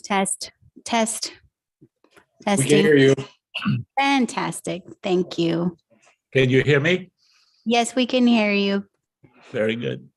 Test, test, We can testing. hear you. Fantastic. Thank you. Can you hear me? Yes, we can hear you. Very good.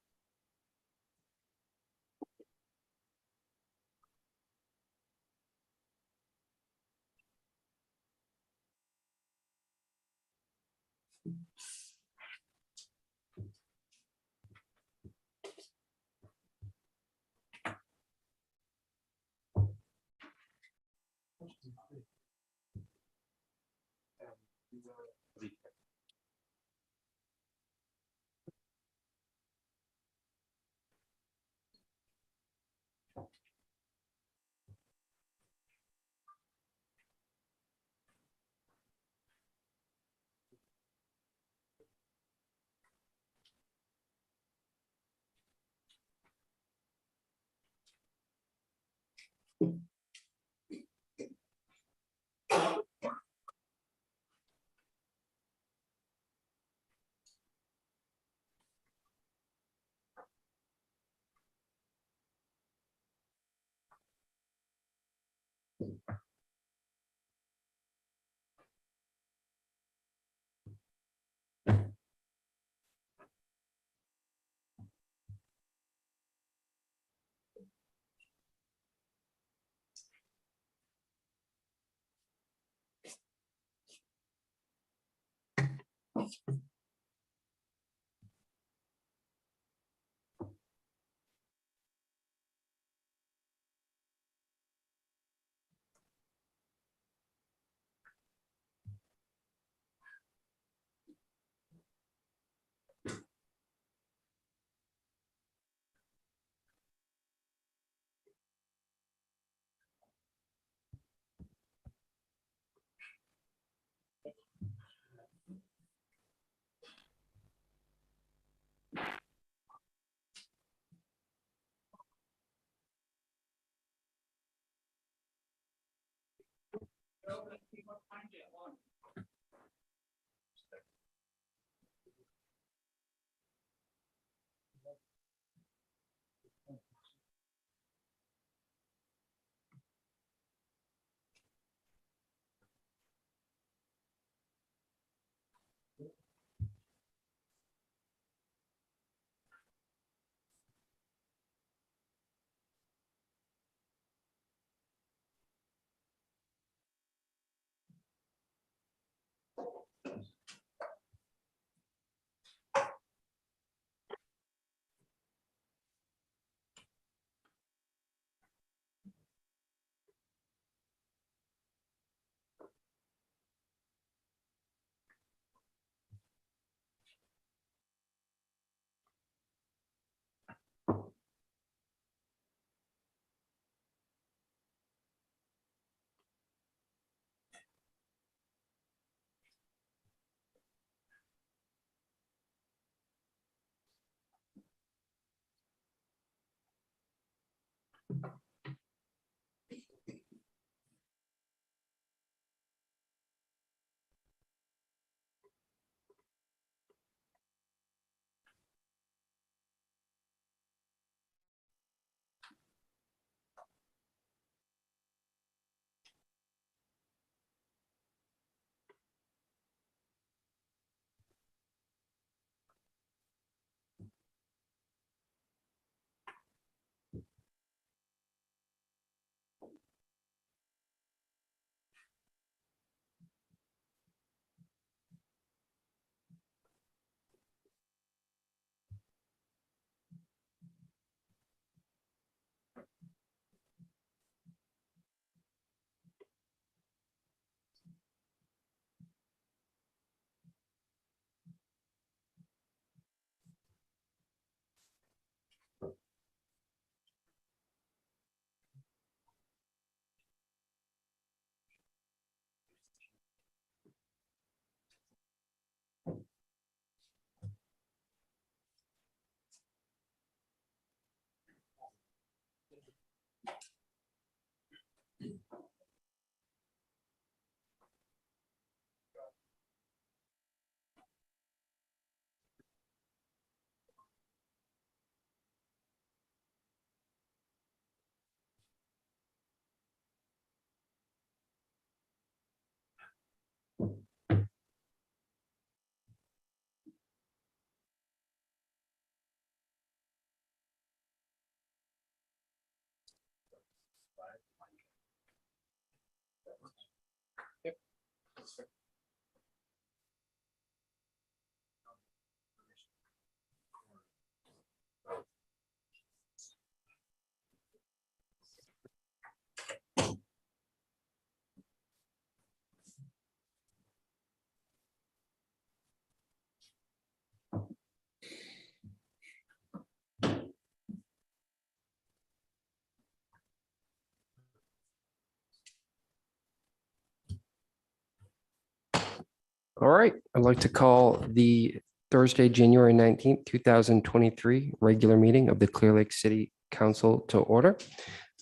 All right, I'd like to call the Thursday, January 19th, 2023 regular meeting of the Clearlake City Council to order.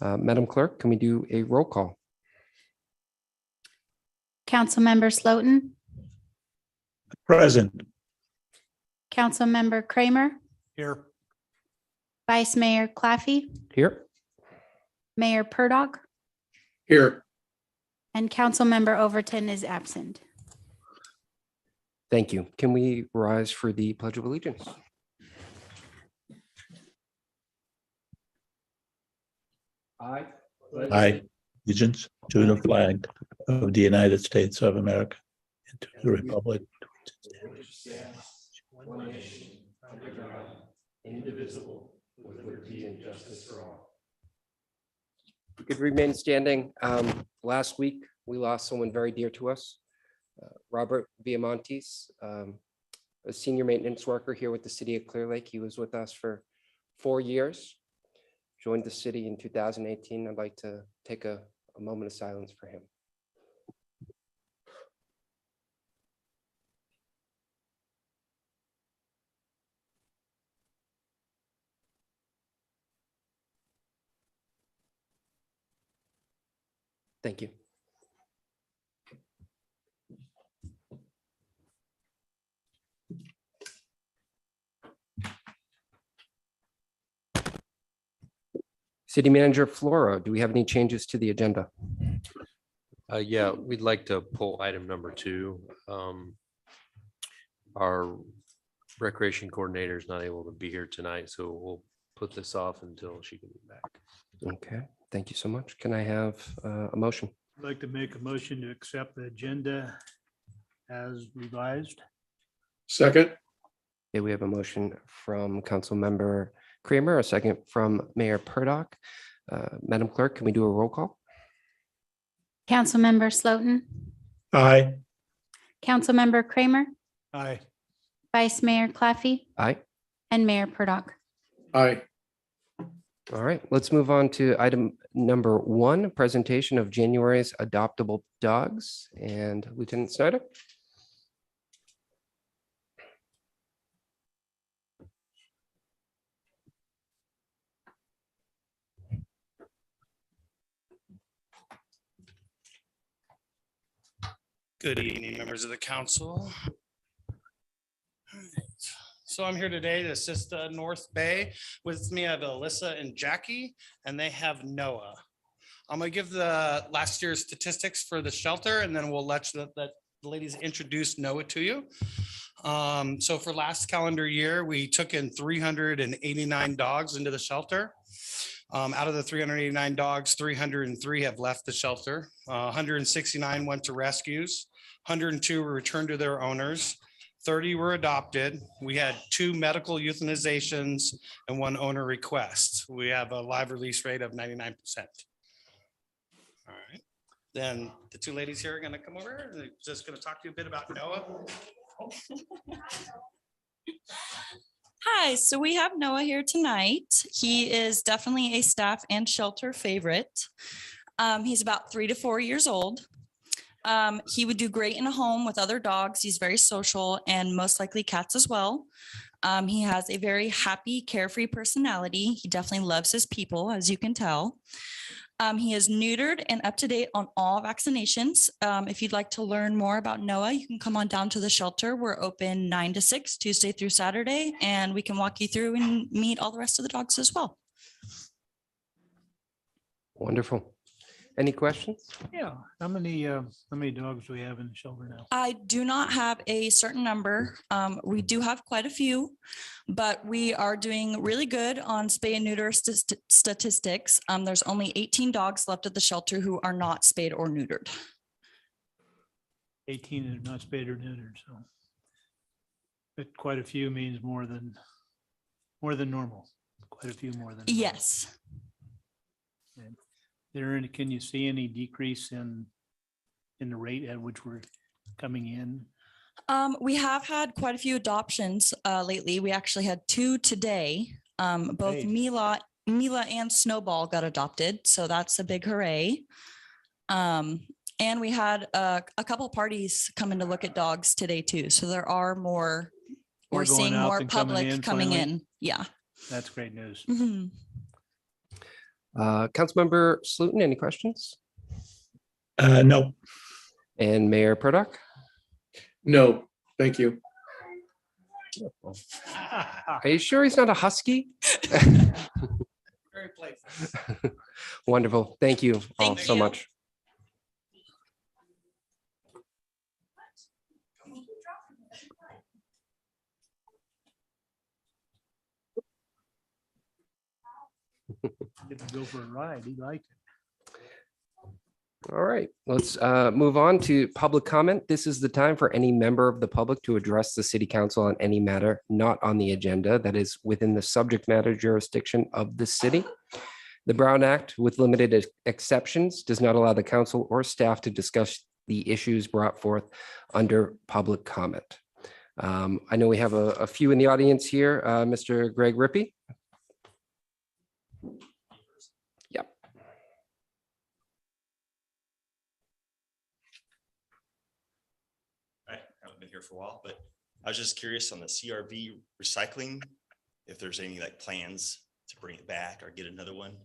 Madam Clerk, can we do a roll call? Councilmember Slotin, Present. Councilmember Kramer, Here. Vice Mayor Claffey, Here. Mayor Purdock, Here. and Councilmember Overton is absent. Thank you. Can we rise for the Pledge of Allegiance? I. I, allegiance to the flag of the United States of America and to the republic. One nation, under God, indivisible, with liberty and justice for all. We could remain standing. Last week, we lost someone very dear to us, Robert Viamontes, a senior maintenance worker here with the city of Clearlake. He was with us for 4 years, joined the city in 2018. I'd like to take a moment of silence for him. Thank you. City Manager Flora, do we have any changes to the agenda? Yeah, we'd like to pull item number 2. Our recreation coordinator is not able to be here tonight, so we'll put this off until she can be back. Okay, thank you so much. Can I have a motion? I'd like to make a motion to accept the agenda as revised. Second. Okay, we have a motion from Council Member Kramer, a second from Mayor Purdock. Madam Clerk, can we do a roll call? Councilmember Slotin, Aye. Councilmember Kramer, Aye. Vice Mayor Claffey, Aye. and Mayor Purdock. Aye. All right, let's move on to item number 1, presentation of January's adoptable dogs. And Lieutenant Snyder. Good evening, members of the council. All right. So I'm here today to assist North Bay. With me, I have Alyssa and Jackie, and they have Noah. I'm gonna give the last year's statistics for the shelter, and then we'll let the ladies introduce Noah to you. So for last calendar year, we took in 389 dogs into the shelter. Out of the 389 dogs, 303 have left the shelter. 169 went to rescues. 102 were returned to their owners. 30 were adopted. We had 2 medical euthanizations and 1 owner request. We have a live release rate of 99%. All right. Then the 2 ladies here are going to come over and they're just going to talk to you a bit about Noah. Hi, so we have Noah here tonight. He is definitely a staff and shelter favorite. He's about 3 to 4 years old. He would do great in a home with other dogs. He's very social and most likely cats as well. He has a very happy, carefree personality. He definitely loves his people, as you can tell. He is neutered and up to date on all vaccinations. If you'd like to learn more about Noah, you can come on down to the shelter. We're open 9 to 6, Tuesday through Saturday, and we can walk you through and meet all the rest of the dogs as well. Wonderful. Any questions? Yeah, how many dogs do we have in the shelter now? I do not have a certain number. We do have quite a few, but we are doing really good on spay and neuter statistics. There's only 18 dogs left at the shelter who are not spayed or neutered. 18 are not spayed or neutered, so. But quite a few means more than normal. Quite a few more than. Yes. Can you see any decrease in the rate at which we're coming in? We have had quite a few adoptions lately. We actually had 2 today. Both Great. Mila and Snowball got adopted, so that's a big hooray. And we had a couple parties coming to look at dogs today too. So there are more. More We're going seeing out more than coming public in coming finally? in. Yeah. That's great news. Mhm. Councilmember Slutin, any questions? No, And Mayor Purdock? No, thank you. Are you sure he's not a husky? Very playful. Wonderful. Thank you all Thank so you. much. Get to go for a ride. He liked it. All right, let's move on to public comment. This is the time for any member of the public to address the city council on any matter not on the agenda that is within the subject matter jurisdiction of the city. The Brown Act, with limited exceptions, does not allow the council or staff to discuss the issues brought forth under public comment. I know we have a few in the audience here. Mr. Greg Rippey. Yep. I haven't been here for a while, but I was just curious on the CRV recycling, if there's any like plans to bring it back or get another one.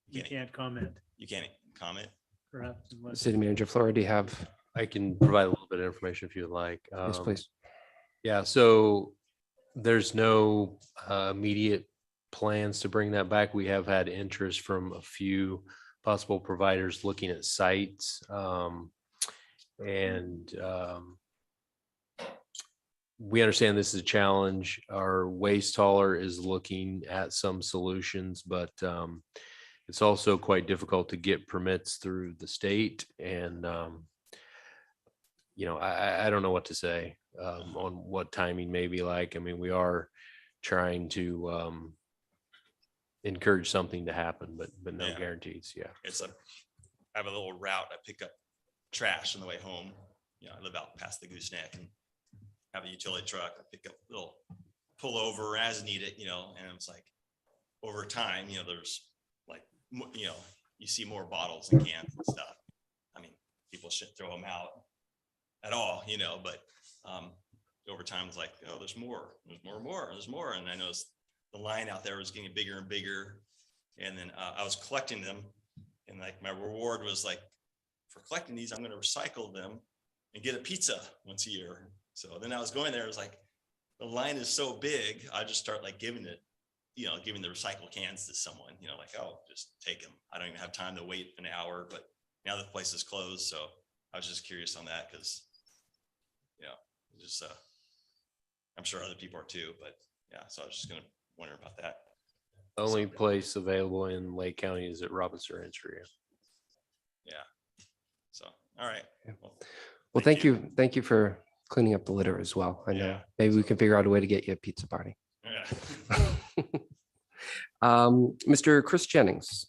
You can't comment. You can't comment. Perhaps unless- City Manager Flora, do you have? I can provide a little bit of information if you would like. Yes, please. Yeah, so there's no immediate plans to bring that back. We have had interest from a few possible providers looking at sites. We understand this is a challenge. Our waste hauler is looking at some solutions, but it's also quite difficult to get permits through the state. And, I don't know what to say on what timing may be like. I mean, we are trying to encourage something to happen, but no Yeah. guarantees. Yeah. I have a little route. I pick up trash on the way home. I live out past the gooseneck and have a utility truck. I pick up little pull over as needed, and it's like over time, there's like, you see more bottles and cans and stuff. I mean, people shouldn't throw them out at all, but over time it's like, oh, there's more. And I noticed the line out there was getting bigger and bigger. And then I was collecting them And like my reward was like, for collecting these, I'm gonna recycle them and get a pizza once a year. So then I was going there, I was like, the line is so big, I just start like giving it, giving the recycle cans to someone, like, oh, just take them. I don't even have time to wait an hour, but now the place is closed. So I was just curious on that because, just, I'm sure other people are too, but yeah, so I was just gonna wonder about that. The only place available in Lake County is at Robinson Rancheria. Yeah. So, all right. Well, thank you. Thank you for cleaning up the litter as well. I know Yeah. maybe we can figure out a way to get you a pizza party. Yeah. Mr. Chris Jennings.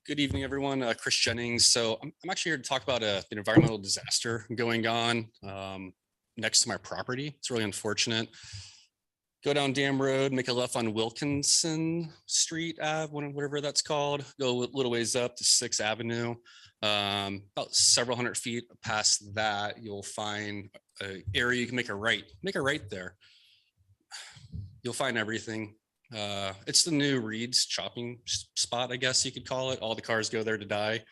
Good evening, everyone. Chris Jennings. So I'm actually here to talk about an environmental disaster going on next to my property. It's really unfortunate. Go down Dam Road, make a left on Wilkinson Street Ave, whatever that's called. Go a little ways up to 6th Avenue. About several hundred feet past that, you'll find an area you can make a right. Make a right there. You'll find everything. It's the new Reed's chopping spot, I guess you could call it. All the cars go there to die.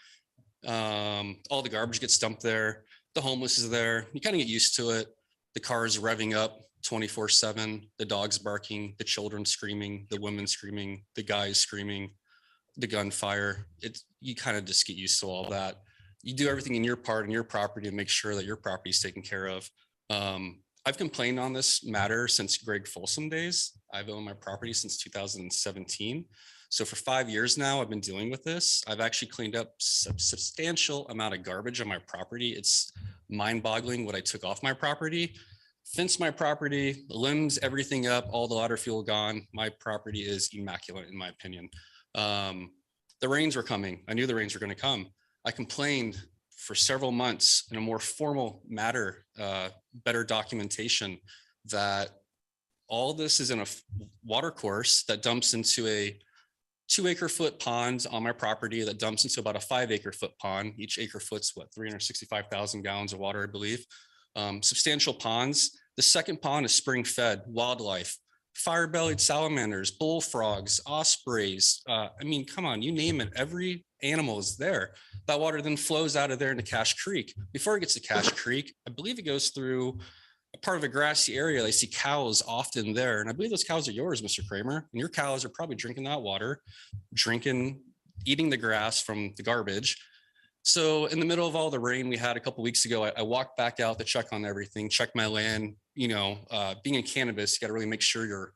All the garbage gets dumped there. The homeless is there. You kind of get used to it. The cars revving up 24/7, the dogs barking, the children screaming, the women screaming, the guys screaming, the gunfire. You kind of just get used to all that. You do everything in your part and your property to make sure that your property is taken care of. I've complained on this matter since Greg Folsom days. I've owned my property since 2017. So for 5 years now, I've been dealing with this. I've actually cleaned up a substantial amount of garbage on my property. It's mind-boggling what I took off my property. Fenced my property, limbs everything up, all the water fuel gone. My property is immaculate in my opinion. The rains were coming. I knew the rains were going to come. I complained for several months in a more formal matter, better documentation that all this is in a water course that dumps into a 2 acre foot pond on my property that dumps into about a 5 acre foot pond. Each acre foot's what, 365,000 gallons of water, I believe. Substantial ponds. The second pond is spring fed wildlife, fire-bellied salamanders, bullfrogs, ospreys. I mean, come on, you name it. Every animal is there. That water then flows out of there into Cache Creek. Before it gets to Cache Creek, I believe it goes through a part of a grassy area. I see cows often there. And I believe those cows are yours, Mr. Kramer. And your cows are probably drinking that water, eating the grass from the garbage. So in the middle of all the rain we had a couple of weeks ago, I walked back out to check on everything, check my land. Being in cannabis, you got to really make sure your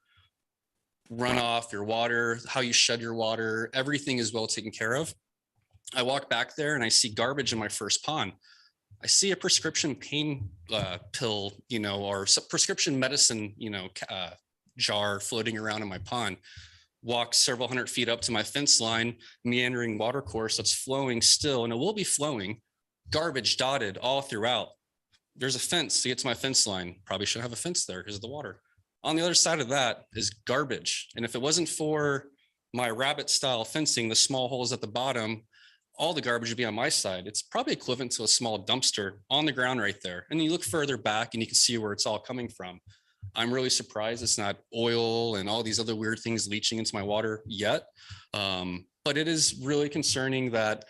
runoff, your water, how you shed your water, everything is well taken care of. I walk back there and I see garbage in my first pond. I see a prescription pain pill, or prescription medicine, jar floating around in my pond. Walk several hundred feet up to my fence line, meandering water course that's flowing still, and it will be flowing, garbage dotted all throughout. There's a fence to get to my fence line. Probably shouldn't have a fence there because of the water. On the other side of that is garbage. And if it wasn't for my rabbit style fencing, the small holes at the bottom, all the garbage would be on my side. It's probably equivalent to a small dumpster on the ground right there. And you look further back and you can see where it's all coming from. I'm really surprised it's not oil and all these other weird things leaching into my water yet. But it is really concerning that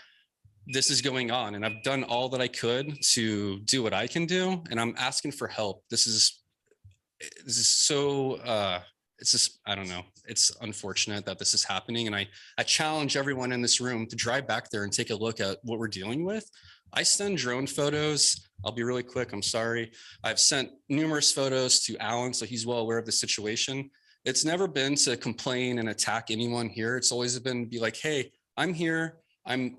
this is going on, and I've done all that I could to do what I can do. And I'm asking for help. This is so, it's just, I don't know. It's unfortunate that this is happening. And I challenge everyone in this room to drive back there and take a look at what we're dealing with. I send drone photos. I'll be really quick. I'm sorry. I've sent numerous photos to Alan, so he's well aware of the situation. It's never been to complain and attack anyone here. It's always been to be like, hey, I'm here. I'm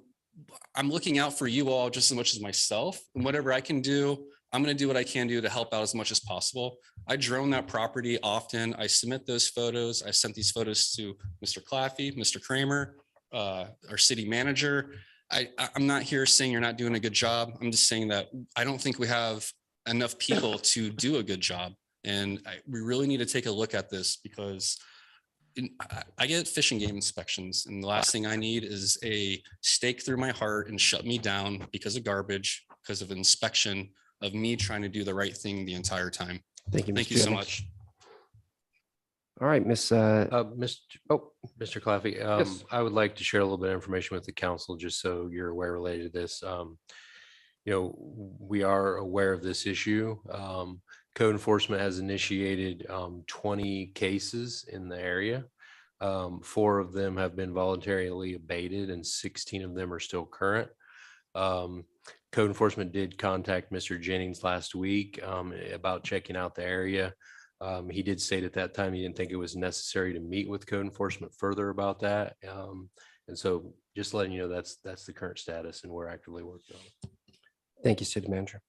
looking out for you all just as much as myself, and whatever I can do, I'm going to do what I can do to help out as much as possible. I drone that property often. I submit those photos. I sent these photos to Mr. Claffey, Mr. Kramer, our city manager. I'm not here saying you're not doing a good job. I'm just saying that I don't think we have enough people to do a good job. And we really need to take a look at this because I get fish and game inspections, and the last thing I need is a stake through my heart and shut me down because of garbage, because of inspection of me trying to do the right thing the entire time. Thank you. Thank Mr. you so Jennings. much. All right, Miss, Mr. Claffey, Yes. I would like to share a little bit of information with the council, just so you're aware related to this. We are aware of this issue. Code enforcement has initiated 20 cases in the area. 4 of them have been voluntarily abated and 16 of them are still current. Code enforcement did contact Mr. Jennings last week about checking out the area. He did state at that time he didn't think it was necessary to meet with code enforcement further about that. And so just letting you know that's the current status and we're actively working on it. Thank you, City Manager.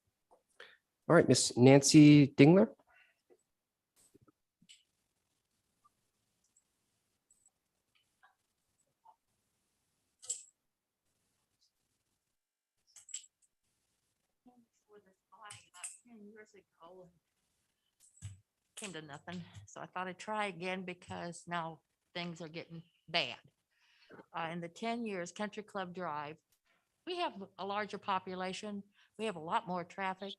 All right, Miss Nancy Dingler. Years ago, came to nothing. So I thought I'd try again because now things are getting bad. In the 10 years, Country Club Drive, we have a larger population. We have a lot more traffic.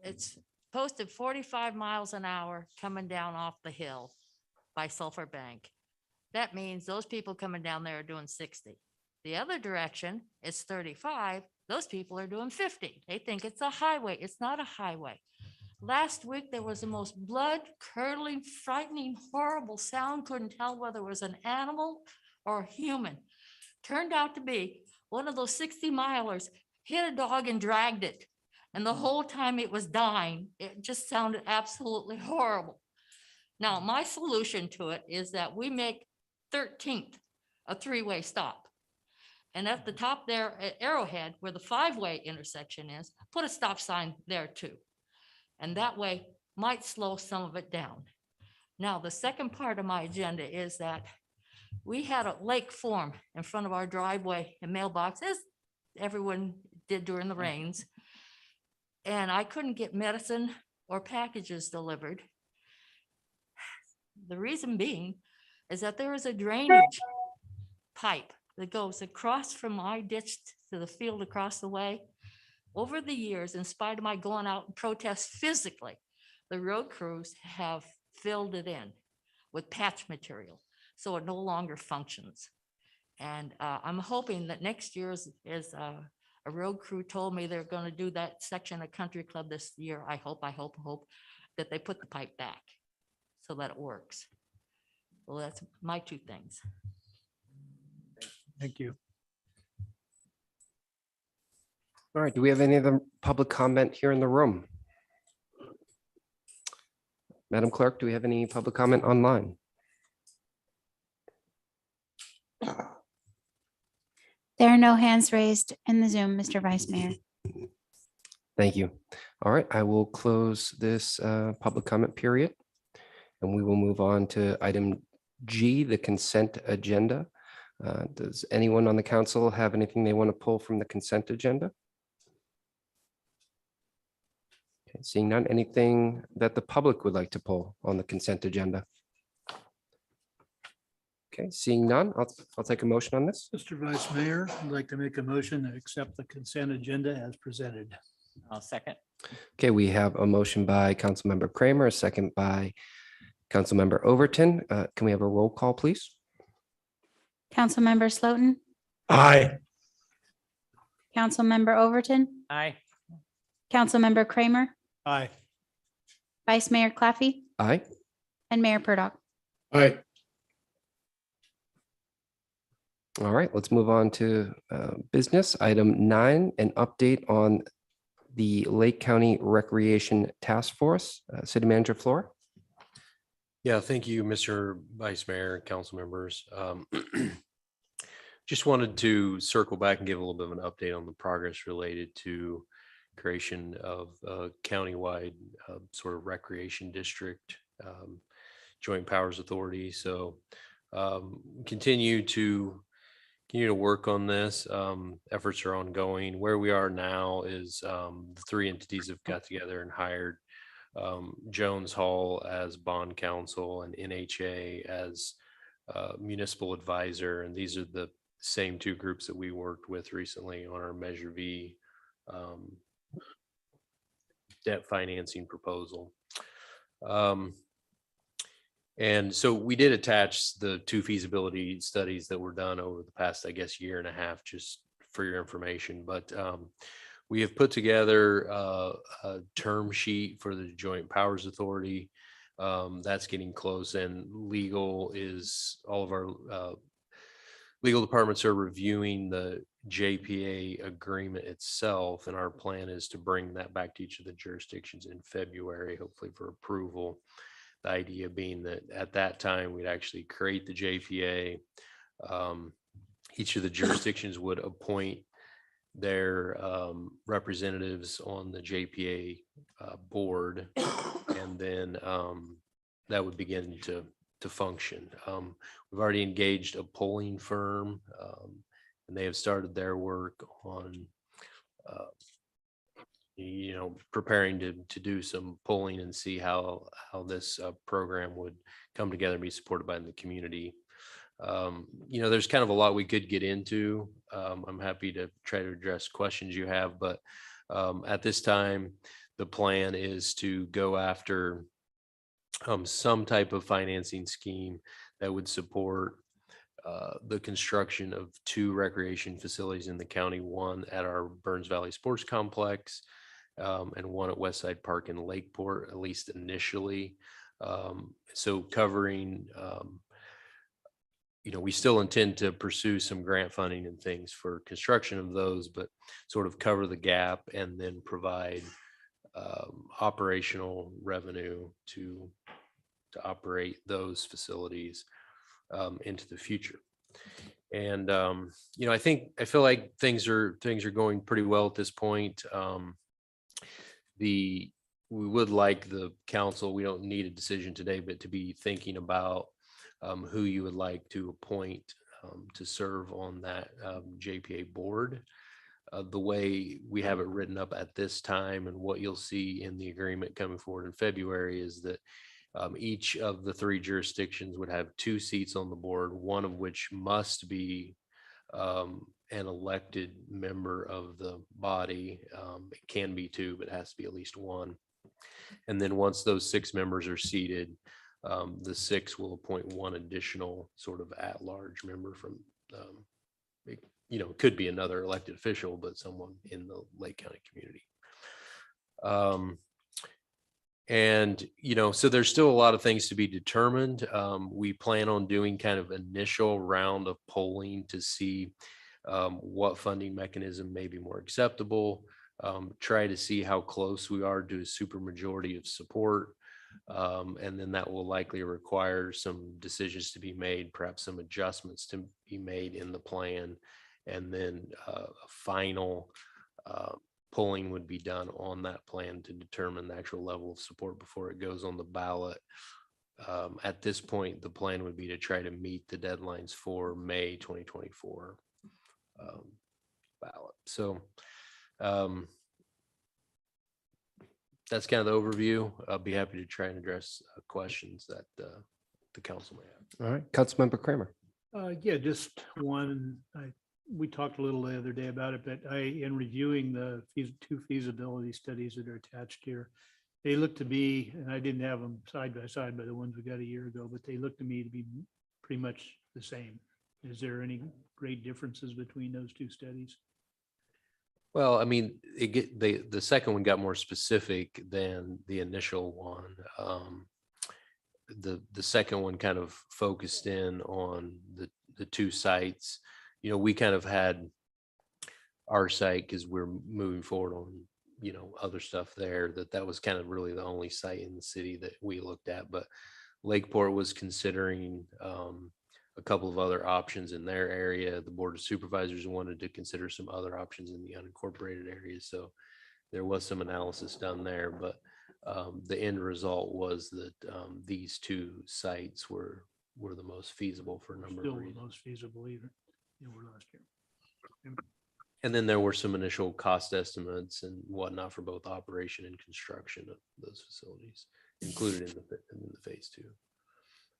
It's posted 45 miles an hour coming down off the hill by Sulphur Bank. That means those people coming down there are doing 60. The other direction is 35. Those people are doing 50. They think it's a highway. It's not a highway. Last week, there was the most blood curdling, frightening, horrible sound. Couldn't tell whether it was an animal or a human. Turned out to be one of those 60-milers hit a dog and dragged it. And the whole time it was dying, it just sounded absolutely horrible. Now, my solution to it is that we make 13th a 3-way stop. And at the top there at Arrowhead, where the 5-way intersection is, put a stop sign there too. And that way might slow some of it down. Now, the second part of my agenda is that we had a lake form in front of our driveway and mailbox, as everyone did during the rains. And I couldn't get medicine or packages delivered. The reason being is that there is a drainage pipe that goes across from my ditch to the field across the way. Over the years, in spite of my going out and protest physically, the road crews have filled it in with patch material, so it no longer functions. And I'm hoping that next year, as a road crew told me they're going to do that section of Country Club this year, I hope that they put the pipe back so that it works. Well, that's my 2 things. Thank you. All right, do we have any other public comment here in the room? Madam Clerk, do we have any public comment online? There are no hands raised in the Zoom, Mr. Vice Mayor. Thank you. All right, I will close this public comment period. And we will move on to item G, the consent agenda. Does anyone on the council have anything they want to pull from the consent agenda? Okay, seeing none, anything that the public would like to pull on the consent agenda? Okay, seeing none, I'll take a motion on this. Mr. Vice Mayor, I'd like to make a motion to accept the consent agenda as presented. I'll second. Okay, we have a motion by Councilmember Kramer, a second by Councilmember Overton. Can we have a roll call, please? Councilmember Slotin, Aye. Councilmember Overton, Aye. Councilmember Kramer, Aye. Vice Mayor Claffey, Aye. and Mayor Purdock. Aye. All right, let's move on to business. Item 9, an update on the Lake County Recreation Task Force. City Manager Flora. Yeah, thank you, Mr. Vice Mayor, council members. Just wanted to circle back and give a little bit of an update on the progress related to creation of a countywide sort of recreation district, joint powers authority. So continue to work on this. Efforts are ongoing. Where we are now is the 3 entities have got together and hired Jones Hall as bond counsel and NHA as municipal advisor. And these are the same 2 groups that we worked with recently on our Measure V debt financing proposal. And so we did attach the 2 feasibility studies that were done over the past, I guess, year and a half, just for your information. But we have put together a term sheet for the Joint Powers Authority. That's getting close, and legal is, all of our legal departments are reviewing the JPA agreement itself, and our plan is to bring that back to each of the jurisdictions in February, hopefully for approval. The idea being that at that time, we'd actually create the JPA. Each of the jurisdictions would appoint their representatives on the JPA board, and then that would begin to function. We've already engaged a polling firm, and they have started their work on preparing to do some polling and see how this program would come together and be supported by the community. There's kind of a lot we could get into. I'm happy to try to address questions you have, but at this time, the plan is to go after some type of financing scheme that would support the construction of 2 recreation facilities in the county, one at our Burns Valley Sports Complex, and one at Westside Park in Lakeport, at least initially. So covering, we still intend to pursue some grant funding and things for construction of those, but sort of cover the gap and then provide operational revenue to operate those facilities into the future. And I feel like things are going pretty well at this point. We would like the council, we don't need a decision today, but to be thinking about who you would like to appoint to serve on that JPA board. The way we have it written up at this time, and what you'll see in the agreement coming forward in February, is that each of the 3 jurisdictions would have 2 seats on the board, one of which must be an elected member of the body. It can be 2, but it has to be at least 1. And then once those 6 members are seated, the 6 will appoint 1 additional sort of at-large member from, it could be another elected official, but someone in the Lake County community. So there's still a lot of things to be determined. We plan on doing kind of initial round of polling to see what funding mechanism may be more acceptable, try to see how close we are to a supermajority of support. And then that will likely require some decisions to be made, perhaps some adjustments to be made in the plan. And then a final polling would be done on that plan to determine the actual level of support before it goes on the ballot. At this point, the plan would be to try to meet the deadlines for May 2024 ballot. So that's kind of the overview. I'll be happy to try and address questions that the council may have. All right, Councilmember Kramer. Yeah, just one. We talked a little the other day about it, but in reviewing the 2 feasibility studies that are attached here, they look to be, and I didn't have them side by side by the ones we got a year ago, but they look to me to be pretty much the same. Is there any great differences between those 2 studies? Well, I mean, the second one got more specific than the initial one. The second one kind of focused in on the 2 sites. We kind of had our site, because we're moving forward on, other stuff there, that was kind of really the only site in the city that we looked at. But Lakeport was considering a couple of other options in their area. The Board of Supervisors wanted to consider some other options in the unincorporated areas. So there was some analysis done there, but the end result was that these 2 sites were the most feasible for a number Still of the reasons. most feasible even. Were last year. And then there were some initial cost estimates and whatnot for both operation and construction of those facilities included in the phase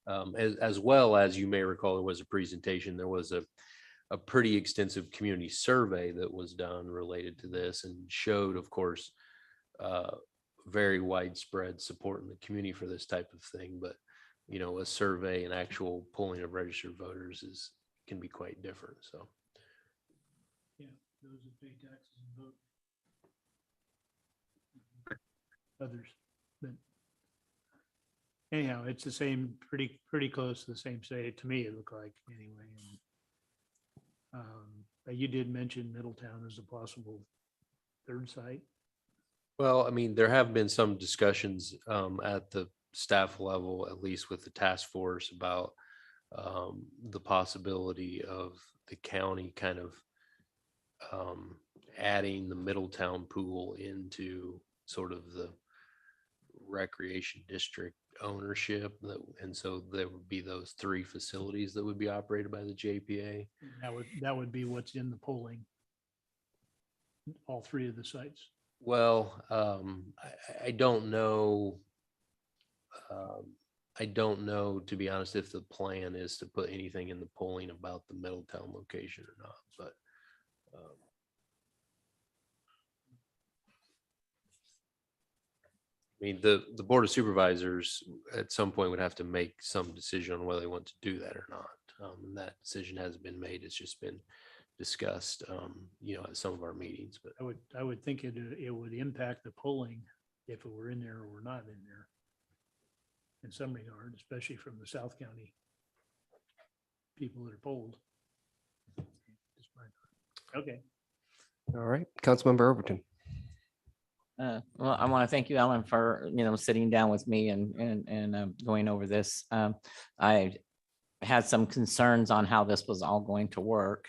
2. As well as, you may recall, there was a presentation, there was a pretty extensive community survey that was done related to this, and showed, of course, very widespread support in the community for this type of thing, but a survey and actual polling of registered voters can be quite different. So Yeah, those that pay taxes and vote. Others, but anyhow, it's the same, pretty close to the same state. To me, it looked like anyway. And, but you did mention Middletown as a possible third site. well, I mean, there have been some discussions at the staff level, at least with the task force, about the possibility of the county kind of adding the Middletown pool into sort of the recreation district ownership. And so there would be those 3 facilities that would be operated by the JPA. That would be what's in the polling. All 3 of the sites. Well, I don't know. I don't know, to be honest, if the plan is to put anything in the polling about the Middletown location or not, but I mean, the Board of Supervisors at some point would have to make some decision on whether they want to do that or not. And that decision hasn't been made. It's just been discussed, at some of our meetings, but I would think it would impact the polling if it were in there or not in there. In some regard, especially from the South County people that are polled. Okay. All right, Councilmember Overton. Well, I want to thank you, Ellen, for, sitting down with me and going over this. I had some concerns on how this was all going to work.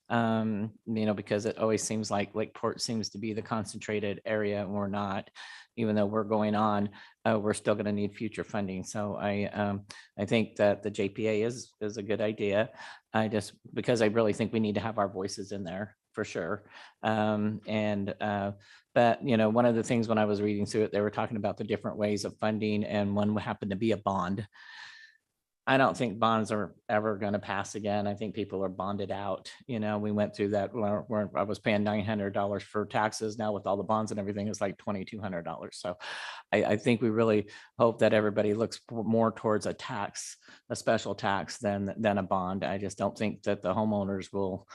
Because it always seems like Lakeport seems to be the concentrated area, and we're not. Even though we're going on, we're still going to need future funding. So I think that the JPA is a good idea. Because I really think we need to have our voices in there for sure. But one of the things when I was reading through it, they were talking about the different ways of funding, and one happened to be a bond. I don't think bonds are ever going to pass again. I think people are bonded out. We went through that where I was paying $900 for taxes. Now with all the bonds and everything, it's like $2,200. So I think we really hope that everybody looks more towards a special tax than a bond. I just don't think that the homeowners will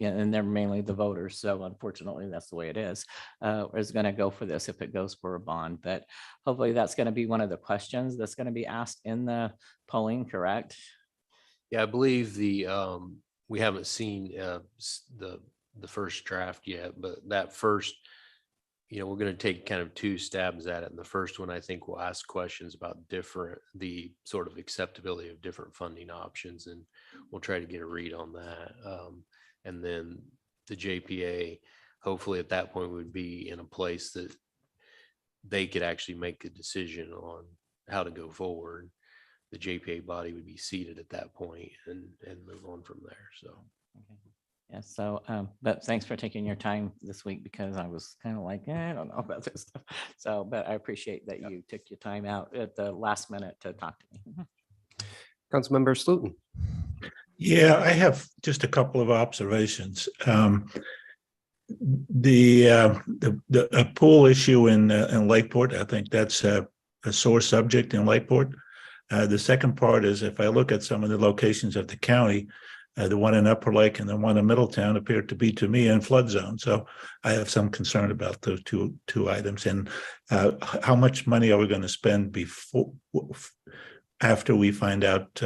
and they're mainly the voters. So unfortunately, that's the way it is going to go for this if it goes for a bond. But hopefully that's going to be one of the questions that's going to be asked in the polling, correct? yeah, I believe we haven't seen the first draft yet, but that first, we're going to take kind of 2 stabs at it. And the first one, I think we'll ask questions about the sort of acceptability of different funding options, and we'll try to get a read on that. And then the JPA, hopefully at that point, would be in a place that they could actually make a decision on how to go forward. The JPA body would be seated at that point and move on from there. So. Okay. Yeah. So, but thanks for taking your time this week, because I was kind of like, I don't know about this stuff. So, but I appreciate that you took your time out at the last minute to talk to me. Councilmember Slutin. Yeah, I have just a couple of observations. The pool issue in Lakeport, I think that's a sore subject in Lakeport. The second part is, if I look at some of the locations of the county, the one in Upper Lake and the one in Middletown appear to be, to me, in flood zone. So I have some concern about those two items. And how much money are we going to spend after we find out?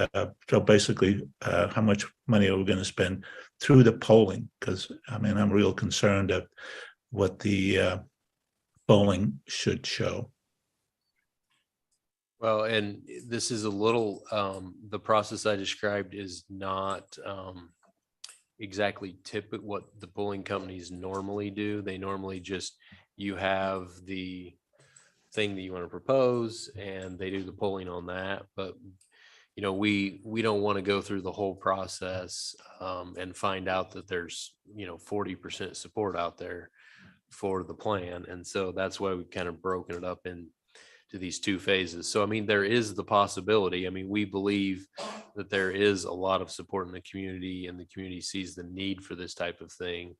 So basically, how much money are we going to spend through the polling? Because I'm real concerned of what the polling should show. Well, and this is a little, the process I described is not exactly typical what the polling companies normally do. They normally you have the thing that you want to propose and they do the polling on that. But, we don't want to go through the whole process and find out that there's, 40% support out there for the plan. And so that's why we've kind of broken it up into these 2 phases. So, there is the possibility. We believe that there is a lot of support in the community, and the community sees the need for this type of thing.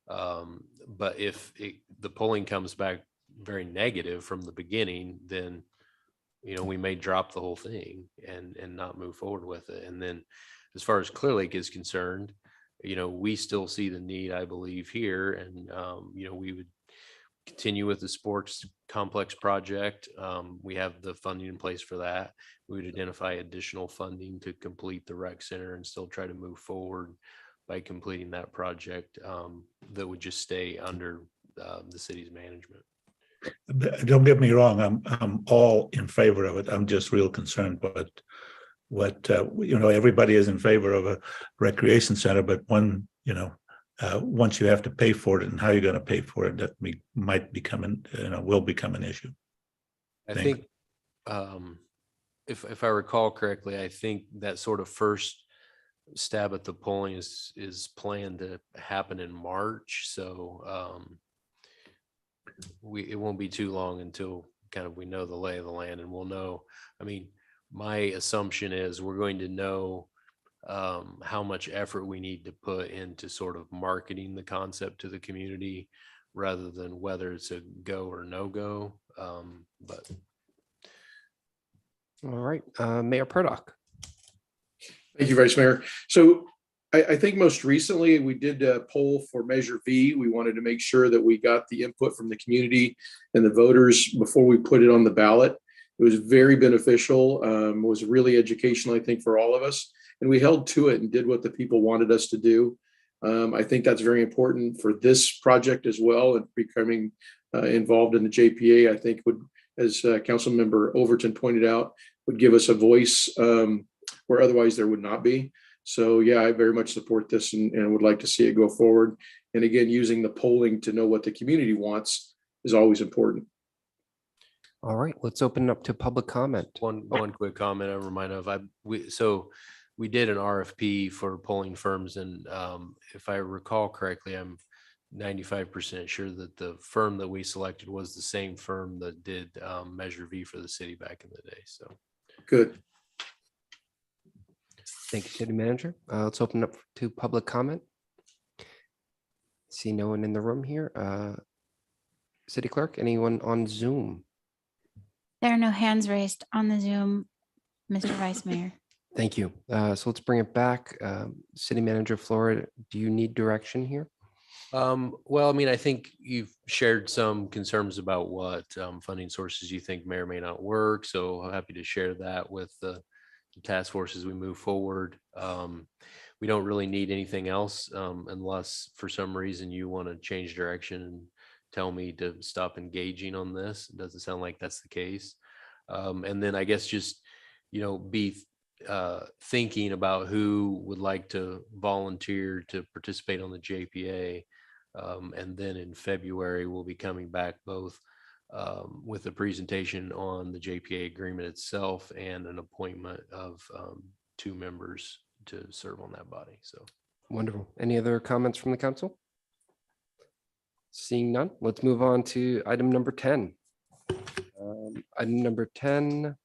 But if the polling comes back very negative from the beginning, then, we may drop the whole thing and not move forward with it. And then as far as Clearlake is concerned, we still see the need, I believe, here. And, we would continue with the sports complex project. We have the funding in place for that. We would identify additional funding to complete the rec center and still try to move forward by completing that project that would just stay under the city's management. Don't get me wrong, I'm all in favor of it. I'm just real concerned what everybody is in favor of a recreation center, but once you have to pay for it and how you're going to pay for it, that might become will become an issue. I think if I recall correctly, I think that sort of first stab at the polling is planned to happen in March. So it won't be too long until kind of we know the lay of the land, and we'll know. I mean, my assumption is we're going to know how much effort we need to put into sort of marketing the concept to the community rather than whether it's a go or no go. But All right, Mayor Purdock. Thank you, Vice Mayor. So I think most recently we did a poll for Measure V. We wanted to make sure that we got the input from the community and the voters before we put it on the ballot. It was very beneficial, was really educational, I think, for all of us. And we held to it and did what the people wanted us to do. I think that's very important for this project as well, and becoming involved in the JPA, I think would, as Councilmember Overton pointed out, would give us a voice where otherwise there would not be. So yeah, I very much support this and would like to see it go forward. And again, using the polling to know what the community wants is always important. All right, let's open it up to public comment. One quick comment I remind of. We did an RFP for polling firms, and if I recall correctly, I'm 95% sure that the firm that we selected was the same firm that did Measure V for the city back in the day. So good. Thank you, City Manager. Let's open up to public comment. See no one in the room here. City Clerk, anyone on Zoom? There are no hands raised on the Zoom, Mr. Vice Mayor. Thank you. So let's bring it back. City Manager Flora, do you need direction here? Well, I mean, I think you've shared some concerns about what funding sources you think may or may not work. So I'm happy to share that with the task force as we move forward. We don't really need anything else unless for some reason you want to change direction and tell me to stop engaging on this. It doesn't sound like that's the case. And then I guess just, be thinking about who would like to volunteer to participate on the JPA. And then in February, we'll be coming back both with a presentation on the JPA agreement itself and an appointment of 2 members to serve on that body. So wonderful. Any other comments from the council? Seeing none, let's move on to item number 10. Item number 10,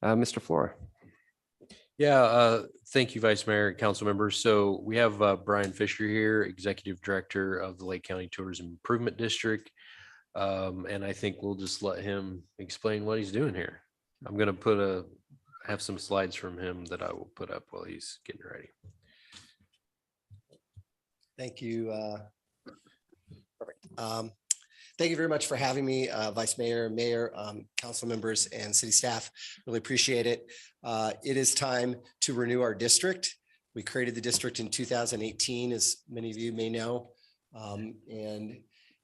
Mr. Flora. Yeah, thank you, Vice Mayor and council members. So we have Brian Fisher here, Executive Director of the Lake County Tourism Improvement District. And I think we'll just let him explain what he's doing here. I'm going to have some slides from him that I will put up while he's getting ready. Thank you. Perfect. Thank you very much for having me, Vice Mayor, Mayor, council members, and city staff. Really appreciate it. It is time to renew our district. We created the district in 2018, as many of you may know, and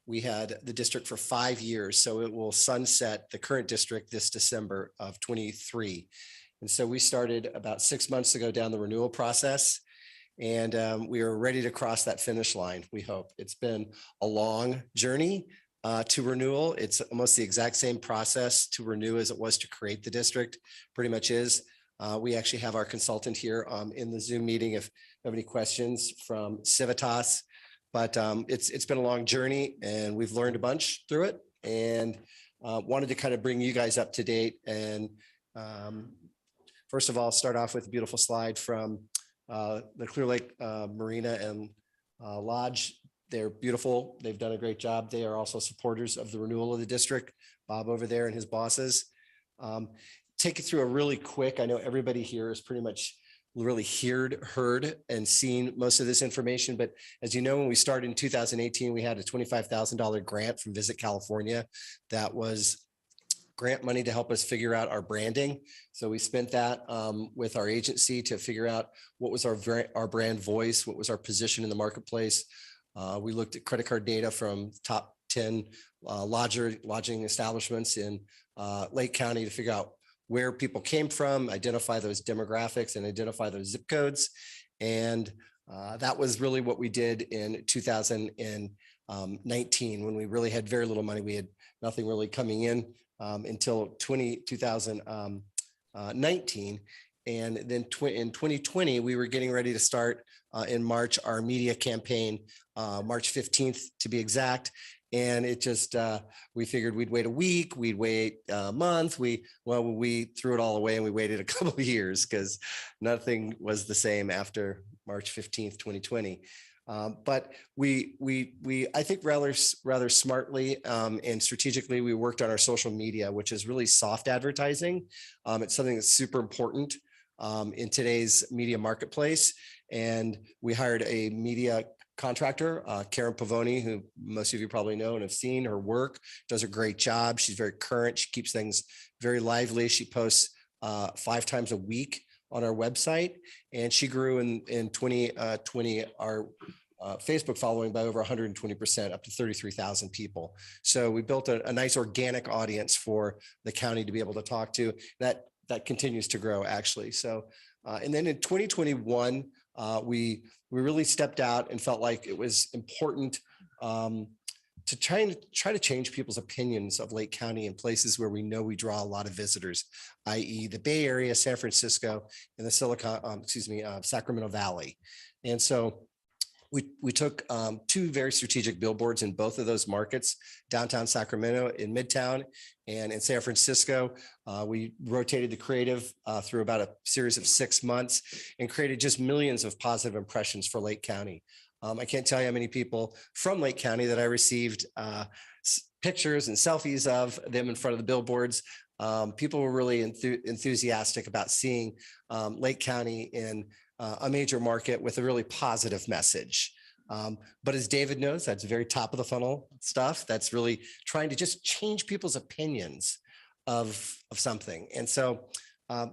we had the district for 5 years, so it will sunset the current district this December of 23. And so we started about 6 months ago down the renewal process, and we are ready to cross that finish line, we hope. It's been a long journey to renewal. It's almost the exact same process to renew as it was to create the district, pretty much is. We actually have our consultant here in the Zoom meeting if you have any questions from Civitas. But it's been a long journey and we've learned a bunch through it, and wanted to kind of bring you guys up to date. And first of all, start off with a beautiful slide from the Clearlake Marina and Lodge They're beautiful. They've done a great job. They are also supporters of the renewal of the district, Bob over there and his bosses. Take it through a really quick, I know everybody here is pretty much really heard and seen most of this information, but as you know, when we started in 2018, we had a $25,000 grant from Visit California. That was grant money to help us figure out our branding. So we spent that with our agency to figure out what was our brand voice, what was our position in the marketplace. We looked at credit card data from top 10 lodging establishments in Lake County to figure out where people came from, identify those demographics and identify those zip codes. And that was really what we did in 2019 when we really had very little money. We had nothing really coming in until 2019. And then in 2020, we were getting ready to start in March, our media campaign, March 15th to be exact. And it just, we figured we'd wait a week, we'd wait a month. We threw it all away and we waited a couple of years because nothing was the same after March 15th, 2020. But I think rather smartly and strategically, we worked on our social media, which is really soft advertising. It's something that's super important in today's media marketplace. And we hired a media contractor, Karen Pavoni, who most of you probably know and have seen her work, does a great job. She's very current. She keeps things very lively. She posts 5 times a week on our website. And she grew in 2020 our Facebook following by over 120%, up to 33,000 people. So we built a nice organic audience for the county to be able to talk to. That continues to grow, actually. So, and then in 2021, we really stepped out and felt like it was important to try to change people's opinions of Lake County in places where we know we draw a lot of visitors, i.e. the Bay Area, San Francisco, and the Sacramento Valley. And so we took 2 very strategic billboards in both of those markets, downtown Sacramento in Midtown and in San Francisco. We rotated the creative through about a series of 6 months and created just millions of positive impressions for Lake County. I can't tell you how many people from Lake County that I received pictures and selfies of them in front of the billboards. People were really enthusiastic about seeing Lake County in a major market with a really positive message. But as David knows, that's very top of the funnel stuff. That's really trying to just change people's opinions of something. And so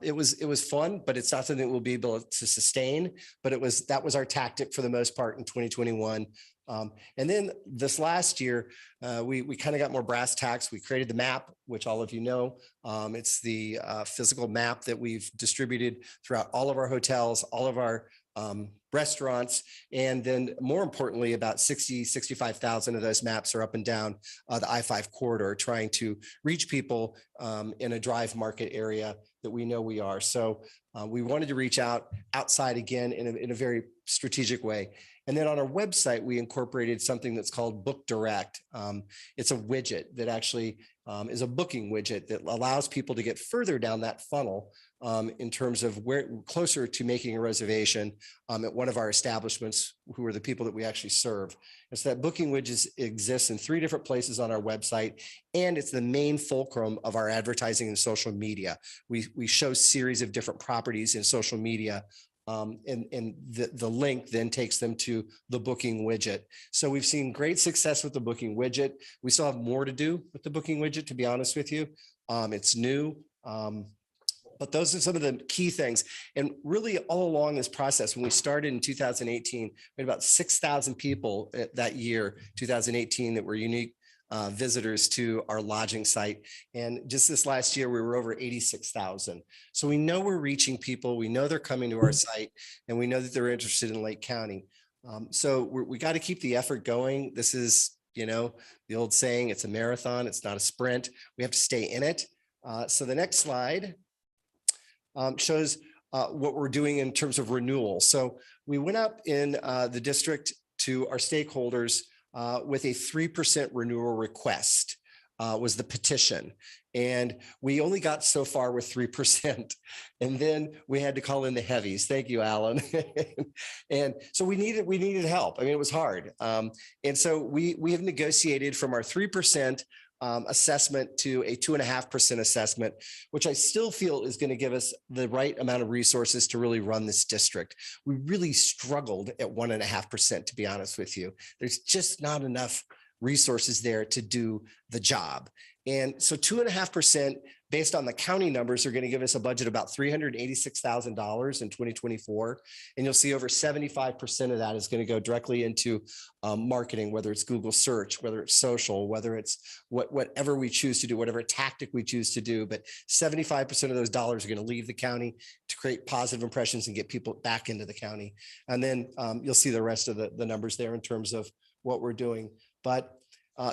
it was fun, but it's not something that we'll be able to sustain. But that was our tactic for the most part in 2021. And then this last year, we kind of got more brass tacks. We created the map, which all of you know. It's the physical map that we've distributed throughout all of our hotels, all of our restaurants. And then more importantly, about 65,000 of those maps are up and down the I-5 corridor, trying to reach people in a drive market area that we know we are. So we wanted to reach outside again in a very strategic way. And then on our website, we incorporated something that's called Book Direct. It's a widget that actually is a booking widget that allows people to get further down that funnel in terms of where closer to making a reservation at one of our establishments, who are the people that we actually serve. And so that booking widget exists in 3 different places on our website, and it's the main fulcrum of our advertising and social media. We show series of different properties in social media. And the link then takes them to the booking widget. So we've seen great success with the booking widget. We still have more to do with the booking widget, to be honest with you. It's new, but those are some of the key things. And really all along this process, when we started in 2018, we had about 6,000 people that year, 2018, that were unique visitors to our lodging site. And just this last year, we were over 86,000. So we know we're reaching people. We know they're coming to our site, and we know that they're interested in Lake County. So we got to keep the effort going. This is, the old saying, it's a marathon. It's not a sprint. We have to stay in it. So the next slide shows what we're doing in terms of renewal. So we went up in the district to our stakeholders with a 3% renewal request. was the petition. And we only got so far with 3%. And then we had to call in the heavies. Thank you, Alan. And so we needed help. I mean, it was hard. And so we have negotiated from our 3% assessment to a 2.5% assessment, which I still feel is going to give us the right amount of resources to really run this district. We really struggled at 1.5%, to be honest with you. There's just not enough resources there to do the job. And so 2.5% based on the county numbers are going to give us a budget about $386,000 in 2024. And you'll see over 75% of that is going to go directly into marketing, whether it's Google search, whether it's social, whether it's whatever we choose to do, whatever tactic we choose to do. But 75% of those dollars are going to leave the county to create positive impressions and get people back into the county. And then you'll see the rest of the numbers there in terms of what we're doing. But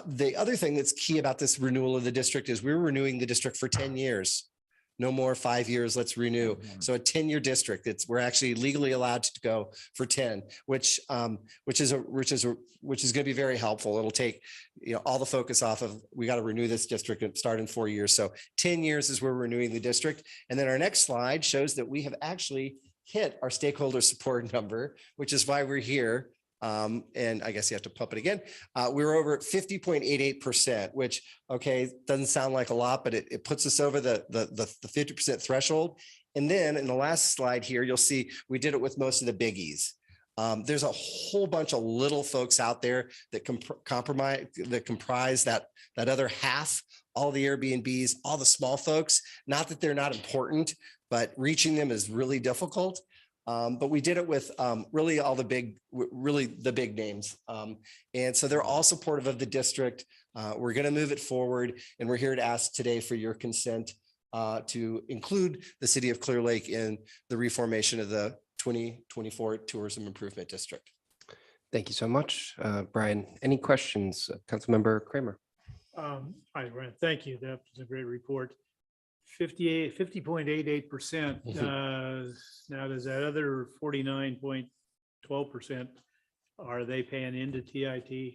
the other thing that's key about this renewal of the district is we're renewing the district for 10 years. No more 5 years, let's renew. So a 10-year district, we're actually legally allowed to go for 10, which is going to be very helpful. It'll take all the focus off of we got to renew this district and start in 4 years. So 10 years is where we're renewing the district. And then our next slide shows that we have actually hit our stakeholder support number, which is why we're here. And I guess you have to pump it again. We were over at 50.88%, which, okay, doesn't sound like a lot, but it puts us over the 50% threshold. And then in the last slide here, you'll see we did it with most of the biggies. There's a whole bunch of little folks out there that comprise that other half, all the Airbnbs, all the small folks. Not that they're not important, but reaching them is really difficult. But we did it with really the big names. And so they're all supportive of the district. We're going to move it forward. And we're here to ask today for your consent to include the city of Clearlake in the reformation of the 2024 Tourism Improvement District. Thank you so much, Brian. Any questions? Councilmember Kramer. Hi, Brian. Thank you. That was a great report. 50.88%. Now, does that other 49.12%, are they paying into TIT?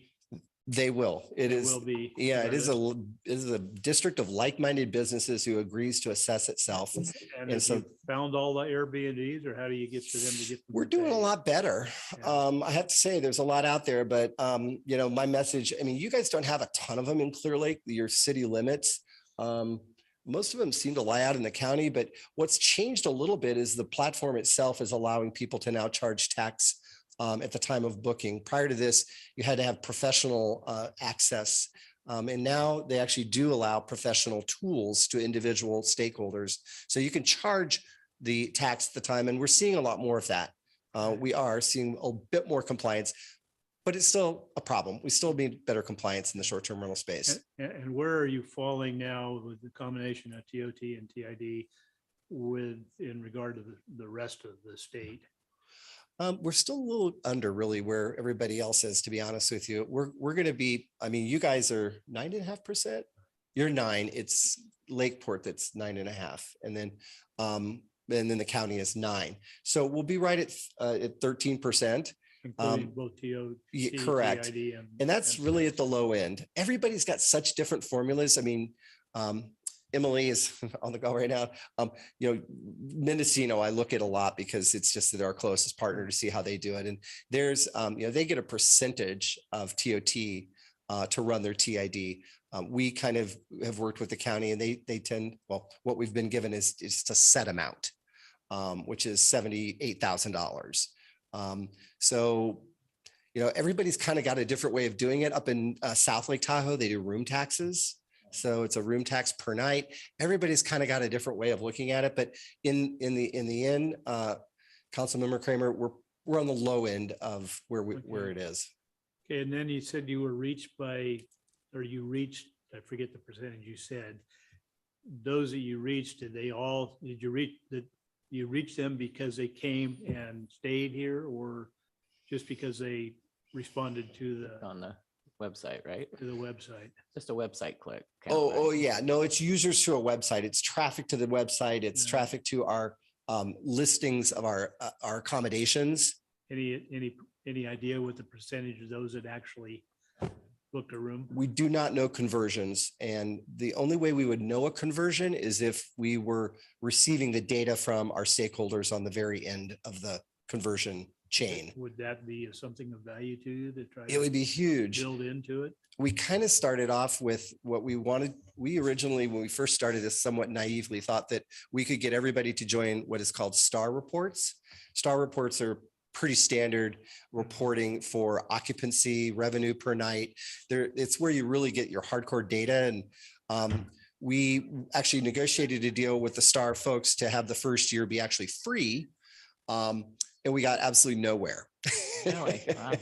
They will. It will be. Yeah, it is a district of like-minded businesses who agrees to assess itself. And have you found all the Airbnbs, or how do you get to them to get them? We're doing a lot better. Yeah. I have to say there's a lot out there, but my message, I mean, you guys don't have a ton of them in Clearlake, your city limits. Most of them seem to lie out in the county, but what's changed a little bit is the platform itself is allowing people to now charge tax at the time of booking. Prior to this, you had to have professional access. And now they actually do allow professional tools to individual stakeholders. So you can charge the tax at the time, and we're seeing a lot more of that. We are seeing a bit more compliance, but it's still a problem. We still need better compliance in the short-term rental space. And where are you falling now with the combination of TOT and TID in regard to the rest of the state? We're still a little under really where everybody else is, to be honest with you. We're going to be, I mean, you guys are 9.5%. You're 9. It's Lakeport that's 9.5. And then the county is 9. So we'll be right at 13%. Including both TOT, correct. TID, and that's really at the low end. Everybody's got such different formulas. I mean, Emily is on the go right now. Mendocino, I look at a lot because it's just our closest partner to see how they do it. And there's, they get a percentage of TOT to run their TID. We kind of have worked with the county, and they tend, well, what we've been given is just a set amount, which is $78,000. So, everybody's kind of got a different way of doing it. Up in South Lake Tahoe, they do room taxes. So it's a room tax per night. Everybody's kind of got a different way of looking at it. But in the end, Councilmember Kramer, we're on the low end of where it is. Okay, and then you said you were reached I forget the percentage you said. Those that you reached, did you reach them because they came and stayed here, or just because they responded to On the website, right? the website? Just a website click. Oh yeah. No, it's users to a website. It's traffic to the website. It's traffic to our listings of our accommodations. Any idea what the percentage of those that actually booked a room? We do not know conversions, and the only way we would know a conversion is if we were receiving the data from our stakeholders on the very end of the conversion chain. Would that be something of value to you to try? It would be huge. Build into it? We kind of started off with what we wanted. We originally, when we first started this, somewhat naively thought that we could get everybody to join what is called STAR reports. STAR reports are pretty standard reporting for occupancy, revenue per night. It's where you really get your hardcore data. And we actually negotiated a deal with the STAR folks to have the first year be actually free. And we got absolutely nowhere. Really? Wow.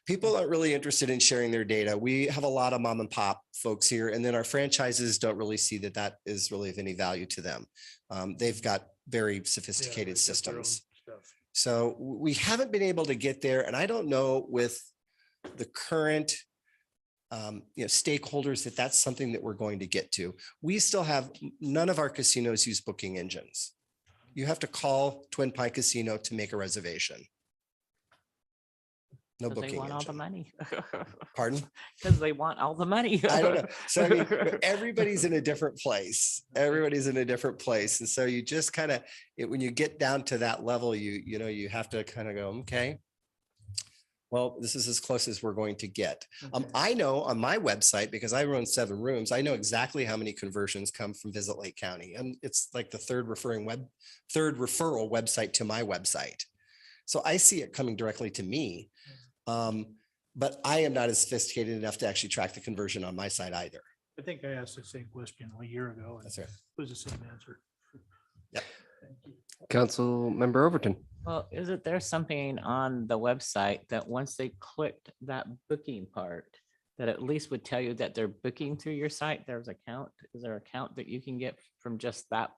People aren't really interested in sharing their data. We have a lot of mom and pop folks here, and then our franchises don't really see that that is really of any value to them. They've got very sophisticated systems. So we haven't been able to get there. And I don't know with the current stakeholders that that's something that we're going to get to. We still have, none of our casinos use booking engines. You have to call Twin Pine Casino to make a reservation. No 'Cause they booking want all the engine. money. Pardon? Because they want all the money. I don't know. So I mean, everybody's in a different place. Everybody's in a different place. And so you just kind of, when you get down to that level, you have to kind of go, okay, well, this is as close as we're going to get. I know on my website, because I run 7 rooms, I know exactly how many conversions come from Visit Lake County. And it's like the third referral website to my website. So I see it coming directly to me. But I am not as sophisticated enough to actually track the conversion on my side either. I think I asked the same question a year ago. And That's right. it was the same answer. Yep. Thank you. Council Member Overton. Well, isn't there something on the website that once they clicked that booking part, that at least would tell you that they're booking through your site? There's a count. Is there a count that you can get from just that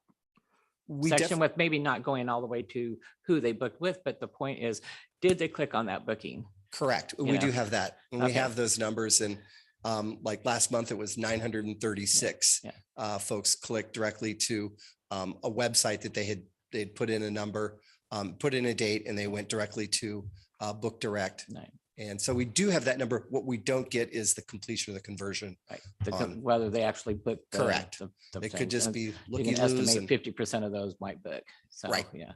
section with maybe not going all the way to who they booked with, but the point is, did they click on that booking? Correct. We do have that. And we Okay. have those numbers. And like last month, it was 936 folks clicked directly to a website that they'd put in a number, put in a date, and they went directly to Book Direct. Right. And so we do have that number. What we don't get is the completion of the conversion. Right. Whether they actually book. Correct. The It could thing. just And be you looky can loos. estimate 50% of those might book. So, Right. yeah.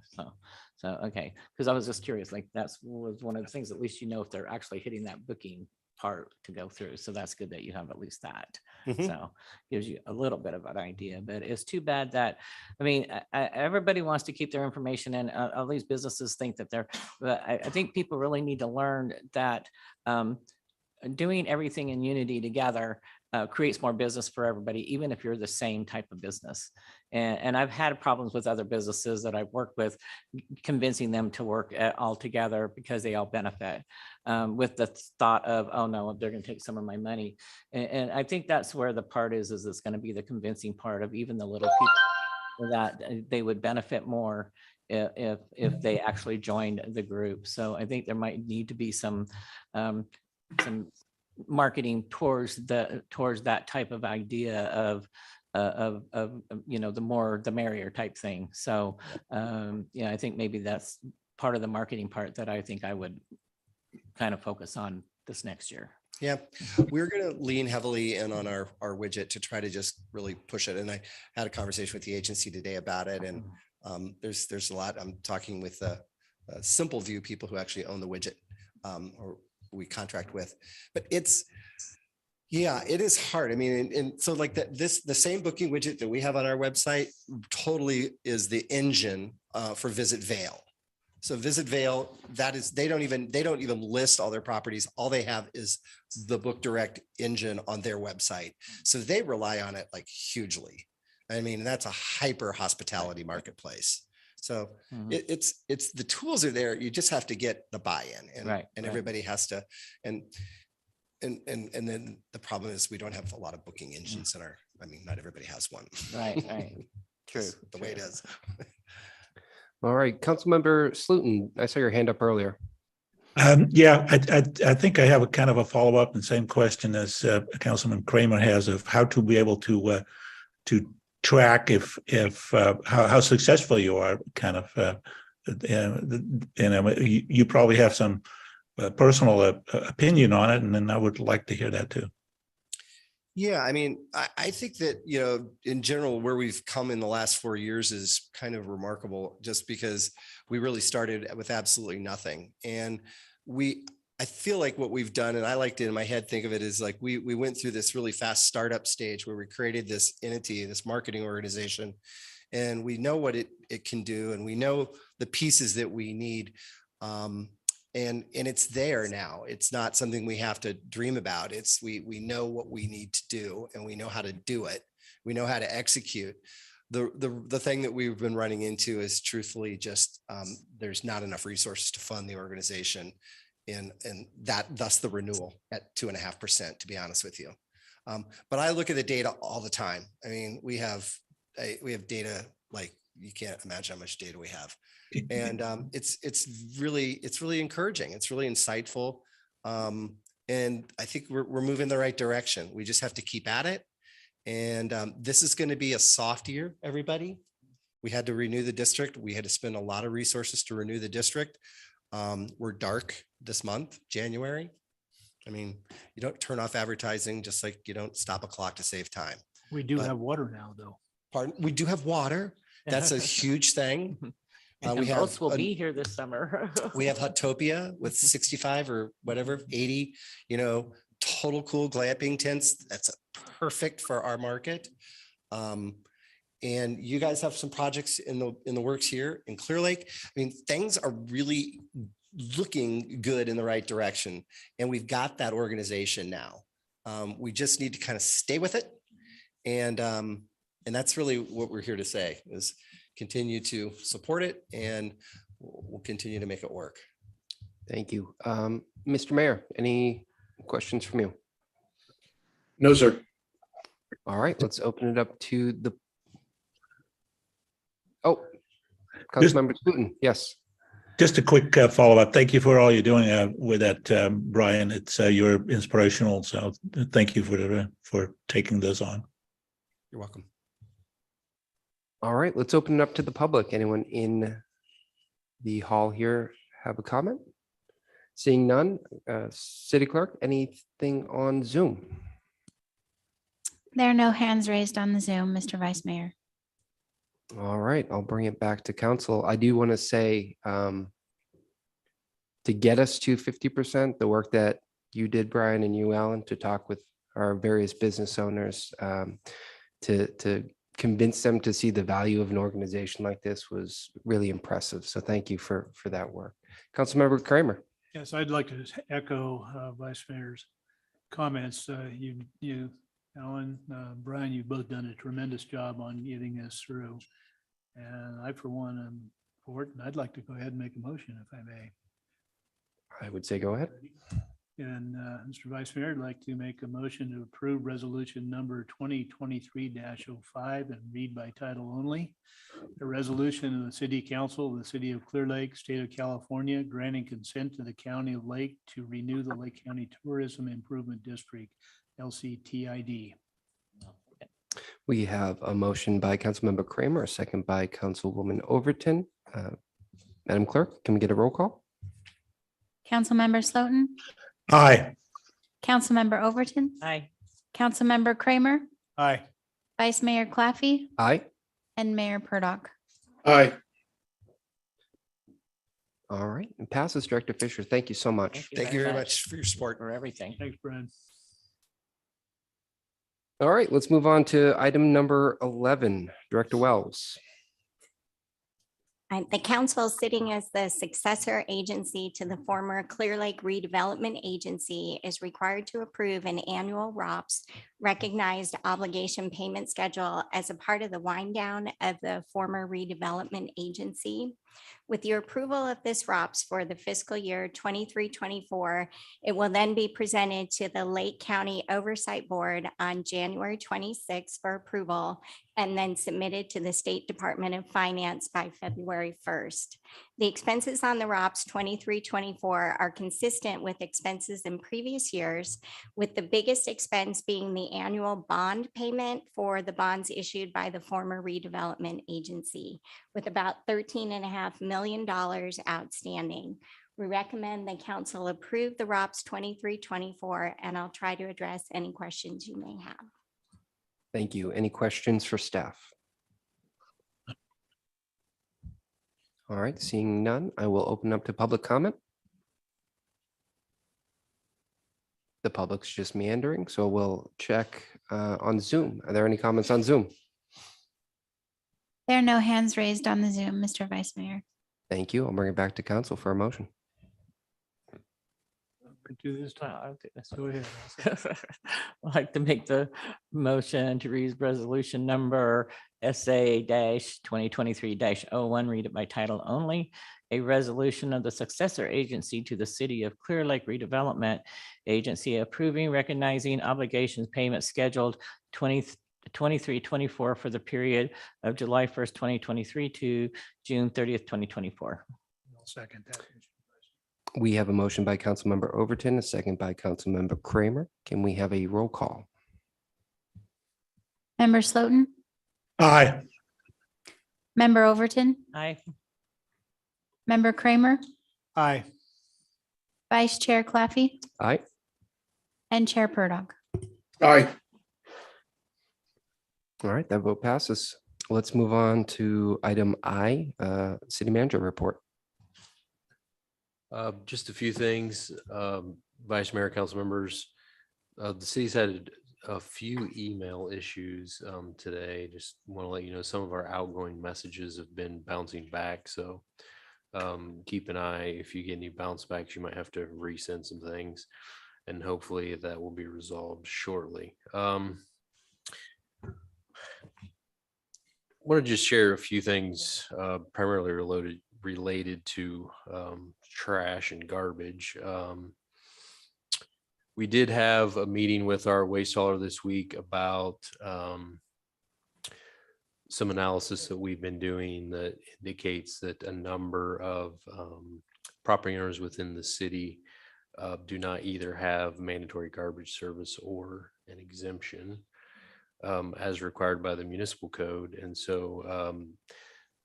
So, okay. Because I was just curious, like was one of the things, at least, if they're actually hitting that booking part to go through. So that's good that you have at least that. Mhm. So gives you a little bit of an idea, but it's too bad that, I mean, everybody wants to keep their information and all these businesses think that but I think people really need to learn that doing everything in unity together creates more business for everybody, even if you're the same type of business. And I've had problems with other businesses that I've worked with, convincing them to work all together because they all benefit with the thought of, oh no, they're going to take some of my money. And I think that's where the part is it's going to be the convincing part of even the little people that they would benefit more if they actually joined the group. So I think there might need to be some marketing towards that type of idea of the more the merrier type thing. So I think maybe that's part of the marketing part that I think I would kind of focus on this next year. Yeah, we're going to lean heavily in on our widget to try to just really push it. And I had a conversation with the agency today about it. And there's a lot. I'm talking with Simple View people who actually own the widget or we contract with, but it is hard. I mean, and so like the same booking widget that we have on our website totally is the engine for Visit Vail. So Visit Vail, they don't even list all their properties. All they have is the Book Direct engine on their website. So they rely on it like hugely. I mean, that's a hyper hospitality marketplace. So it's the tools are there. You just have to get the buy-in and everybody has to, and then the problem is we don't have a lot of booking engines in not everybody has one. Right. True. The way it is. All right, Councilmember Slutin, I saw your hand up earlier. I think I have a kind of a follow-up and same question as Councilman Kramer has of how to be able to track how successful you are. Kind of, you probably have some personal opinion on it, and then I would like to hear that too. Yeah, I mean, I think that, you know, in general, where we've come in the last 4 years is kind of remarkable, just because we really started with absolutely nothing. And I feel like what we've done, and I like to in my head think of it as like we went through this really fast startup stage where we created this entity, this marketing organization, and we know what it can do, and we know the pieces that we need. And it's there now. It's not something we have to dream about. It's we know what we need to do, and we know how to do it. We know how to execute. The thing that we've been running into is truthfully just there's not enough resources to fund the organization, and that thus the renewal at 2.5%, to be honest with you. But I look at the data all the time. I mean, we have data like you can't imagine how much data we have. And it's really encouraging. It's really insightful. And I think we're moving the right direction. We just have to keep at it. And this is going to be a soft year, everybody. We had to renew the district. We had to spend a lot of resources to renew the district. We're dark this month, January. I mean, you don't turn off advertising just like you don't stop a clock to save time. We do But- have water now, though. Pardon? We do have water. That's a huge thing. And We have boats will a- be here this summer. We have Hotopia with 65 or whatever, 80, you know, total cool glamping tents. That's perfect for our market. And you guys have some projects in the works here in Clearlake. I mean, things are really looking good in the right direction. And we've got that organization now. We just need to kind of stay with it. And that's really what we're here to say is continue to support it, and we'll continue to make it work. Thank you. Mr. Mayor, any questions from you? No, sir. All right, let's open it up to the. Oh, Councilmember Scooten, yes. Just a quick follow-up. Thank you for all you're doing with that, Brian. It's you're inspirational. So thank you for taking this on. You're welcome. All right, let's open it up to the public. Anyone in the hall here have a comment? Seeing none, City Clerk, anything on Zoom? There are no hands raised on the Zoom, Mr. Vice Mayor. All right, I'll bring it back to council. I do want to say to get us to 50%, the work that you did, Brian, and you, Alan, to talk with our various business owners to convince them to see the value of an organization like this was really impressive. So thank you for that work. Councilmember Kramer. Yes, I'd like to echo Vice Mayor's comments. You, Alan, Brian, you've both done a tremendous job on getting us through. And I, for one, am for it, and I'd like to go ahead and make a motion if I may. I would say go ahead. And Mr. Vice Mayor, I'd like to make a motion to approve resolution number 2023-05 and read by title only. A resolution of the City Council of the City of Clearlake, State of California, granting consent to the County of Lake to renew the Lake County Tourism Improvement District, LCTID. We have a motion by Councilmember Kramer, a second by Councilwoman Overton. Madam Clerk, can we get a roll call? Councilmember Slotin, Aye. Councilmember Overton, Aye. Councilmember Kramer, Aye. Vice Mayor Claffey, Aye. and Mayor Purdock. Aye. All right, and passes. Director Fisher, thank you so much. Thank you very much for your support. For everything. Thanks, Brian. All right, let's move on to item number 11. Director Wells. The council, sitting as the successor agency to the former Clearlake Redevelopment Agency, is required to approve an annual ROPS recognized obligation payment schedule as a part of the wind down of the former redevelopment agency. With your approval of this ROPS for the fiscal year 23-24, it will then be presented to the Lake County Oversight Board on January 26 for approval, and then submitted to the State Department of Finance by February 1st. The expenses on the ROPS 23-24 are consistent with expenses in previous years, with the biggest expense being the annual bond payment for the bonds issued by the former redevelopment agency, with about $13.5 million outstanding. We recommend the council approve the ROPS 23-24, and I'll try to address any questions you may have. Thank you. Any questions for staff? All right, seeing none, I will open up to public comment. The public's just meandering, so we'll check on Zoom. Are there any comments on Zoom? There are no hands raised on the Zoom, Mr. Vice Mayor. Thank you. I'll bring it back to council for a motion. Do this time. Go ahead. I'd like to make the motion to read resolution number SA-2023-01, read it by title only. A resolution of the successor agency to the City of Clearlake Redevelopment Agency approving, recognizing obligations payment scheduled 23-24 for the period of July 1st, 2023 to June 30th, 2024. I'll second that. We have a motion by Councilmember Overton, a second by Councilmember Kramer. Can we have a roll call? Member Slotin, Aye. Member Overton, Aye. Member Kramer, Aye. Vice Chair Claffey, Aye. and Chair Purdog. Aye. All right, that vote passes. Let's move on to item I, City Manager Report. Just a few things, Vice Mayor, council members. The city's had a few email issues today. Just want to let you know some of our outgoing messages have been bouncing back. So keep an eye. If you get any bounce backs, you might have to resend some things, and hopefully that will be resolved shortly. Want to just share a few things primarily related to trash and garbage. We did have a meeting with our waste hauler this week about some analysis that we've been doing that indicates that a number of property owners within the city do not either have mandatory garbage service or an exemption as required by the municipal code. And so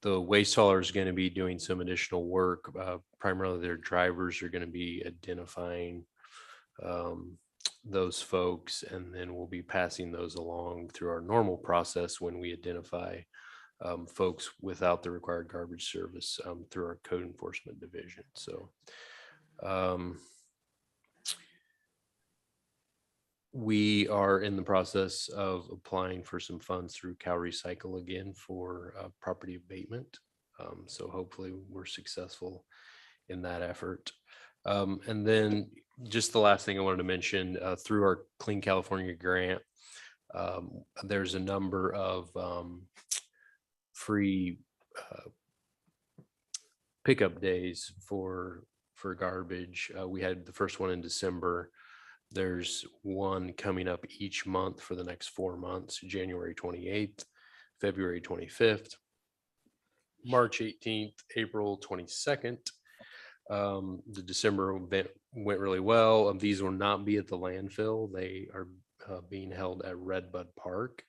the waste hauler is going to be doing some additional work. Primarily their drivers are going to be identifying those folks, and then we'll be passing those along through our normal process when we identify folks without the required garbage service through our code enforcement division. So we are in the process of applying for some funds through Cal Recycle again for property abatement. So hopefully we're successful in that effort. And then just the last thing I wanted to mention, through our Clean California grant, there's a number of free pickup days for garbage. We had the first one in December. There's one coming up each month for the next 4 months, January 28th, February 25th, March 18th, April 22nd. The December event went really well. These will not be at the landfill. They are being held at Redbud Park.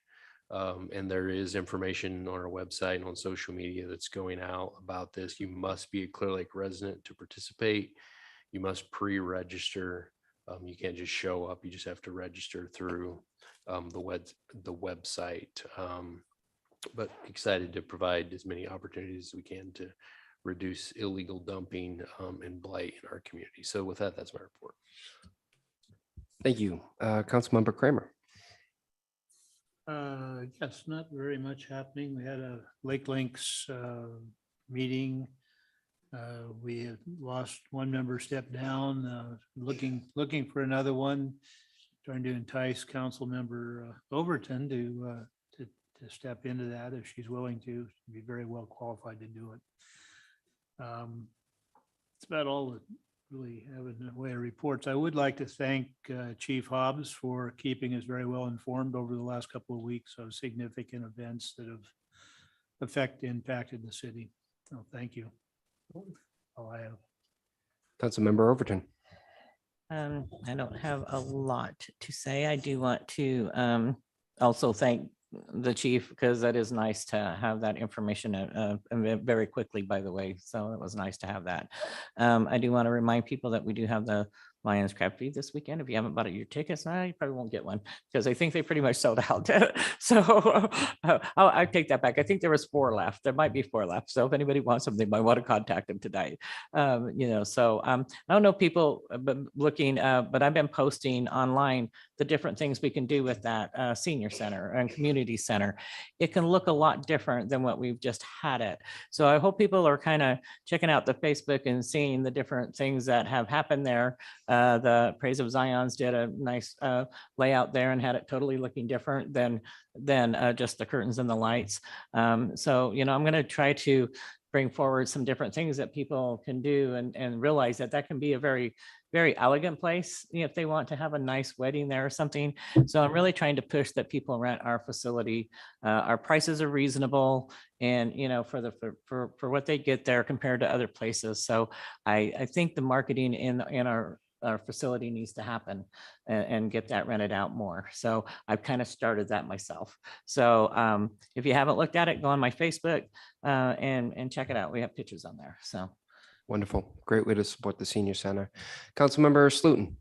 And there is information on our website and on social media that's going out about this. You must be a Clearlake resident to participate. You must pre-register. You can't just show up. You just have to register through the website. But excited to provide as many opportunities as we can to reduce illegal dumping and blight in our community. So with that, that's my report. Thank you. Councilmember Kramer. Yes, not very much happening. We had a Lake Links meeting. We have lost one member, stepped down, looking for another one, trying to entice council member Overton to step into that if she's willing to. She'd be very well qualified to do it. It's about all that really have in the way of reports. I would like to thank Chief Hobbs for keeping us very well informed over the last couple of weeks of significant events that have impacted the city. So thank you. All I have. Councilmember Overton. I don't have a lot to say. I do want to also thank the chief, because that is nice to have that information very quickly, by the way. So it was nice to have that. I do want to remind people that we do have the Lions Crab Feed this weekend. If you haven't bought your tickets, you probably won't get one because I think they pretty much sold out. So I take that back. I think there was 4 left. There might be 4 left. So if anybody wants them, they might want to contact them tonight. I don't know people looking, but I've been posting online the different things we can do with that senior center and community center. It can look a lot different than what we've just had it. So I hope people are kind of checking out the Facebook and seeing the different things that have happened there. The Praise of Zion's did a nice layout there and had it totally looking different than just the curtains and the lights. I'm going to try to bring forward some different things that people can do and realize that can be a very, very elegant place if they want to have a nice wedding there or something. So I'm really trying to push that people rent our facility. Our prices are reasonable and, for what they get there compared to other places. So I think the marketing in our facility needs to happen and get that rented out more. So I've kind of started that myself. So if you haven't looked at it, go on my Facebook and check it out. We have pictures on there. So Wonderful. Great way to support the senior center. Councilmember Slutin.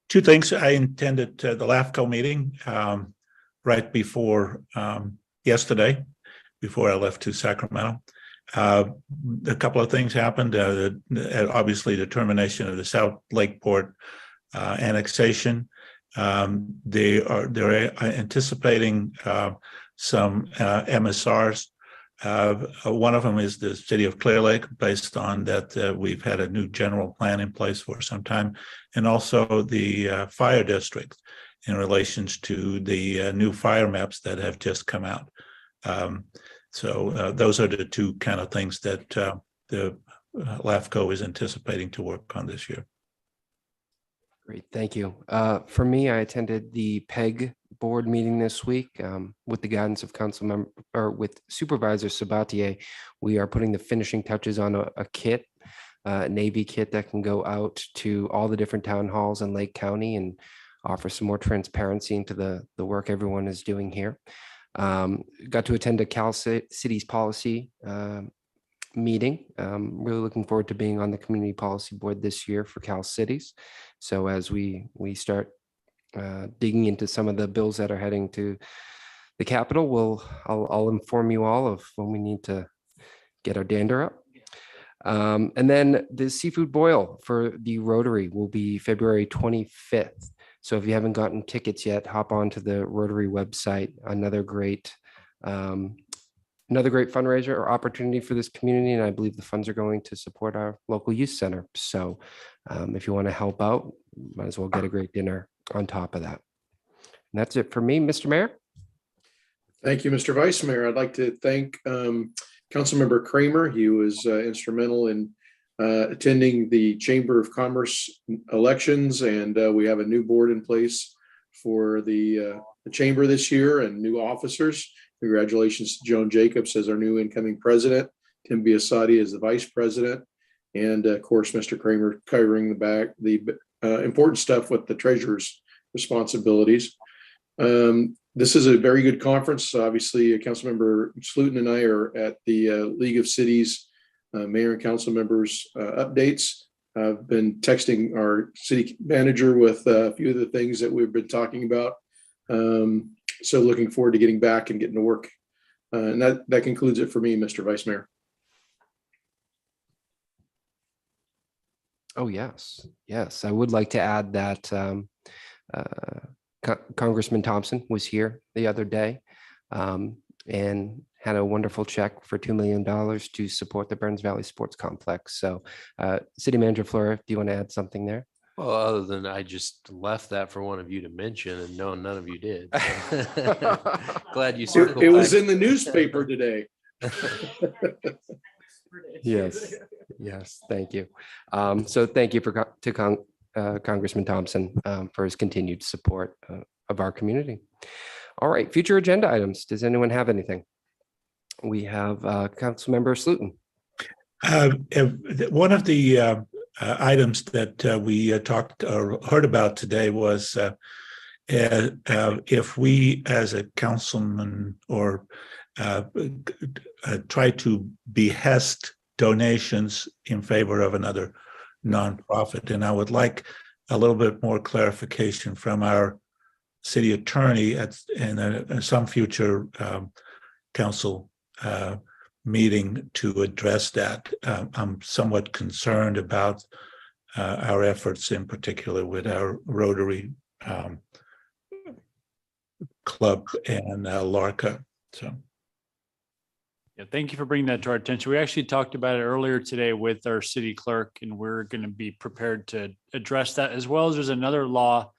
2 things. I attended the LAFCO meeting right before yesterday, before I left to Sacramento. A couple of things happened. Obviously, the termination of the South Lakeport annexation. They're anticipating some MSRs. One of them is the city of Clearlake, based on that we've had a new general plan in place for some time, and also the fire district in relations to the new fire maps that have just come out. So those are the 2 kind of things that the LAFCO is anticipating to work on this year. Great, thank you. For me, I attended the PEG board meeting this week with the guidance of with Supervisor Sabatier. We are putting the finishing touches on a kit, Navy kit that can go out to all the different town halls in Lake County and offer some more transparency into the work everyone is doing here. Got to attend a Cal Cities policy meeting. Really looking forward to being on the community policy board this year for Cal Cities. So as we start digging into some of the bills that are heading to the Capitol, I'll inform you all of when we need to get our dander up. And then the seafood boil for the Rotary will be February 25th. So if you haven't gotten tickets yet, hop onto the Rotary website. Another great fundraiser or opportunity for this community. And I believe the funds are going to support our local youth center. So if you want to help out, might as well get a great dinner on top of that. And that's it for me, Mr. Mayor. Thank you, Mr. Vice Mayor. I'd like to thank Councilmember Kramer. He was instrumental in attending the Chamber of Commerce elections, and we have a new board in place for the chamber this year and new officers. Congratulations to Joan Jacobs as our new incoming president, Tim Biasotti as the vice president, and of course, Mr. Kramer covering the important stuff with the treasurer's responsibilities. This is a very good conference. Obviously, Councilmember Slutin and I are at the League of Cities mayor and council members updates. I've been texting our city manager with a few of the things that we've been talking about. So looking forward to getting back and getting to work. And that concludes it for me, Mr. Vice Mayor. Oh, yes. Yes. I would like to add that Congressman Thompson was here the other day and had a wonderful check for $2 million to support the Burns Valley Sports Complex. So City Manager Flora, do you want to add something there? Well, other than I just left that for one of you to mention, and no, none of you did. Glad you circled It was back. in the newspaper today. Yes. Yes. Thank you. So thank you to Congressman Thompson for his continued support of our community. All right. Future agenda items. Does anyone have anything? We have Councilmember Slutin. One of the items that we talked or heard about today was if we as a councilman or try to behest donations in favor of another nonprofit. And I would like a little bit more clarification from our city attorney in some future council meeting to address that. I'm somewhat concerned about our efforts, in particular with our Rotary Club and LARCA. So. Yeah, thank you for bringing that to our attention. We actually talked about it earlier today with our city clerk, and we're going to be prepared to address that, as well as there's another law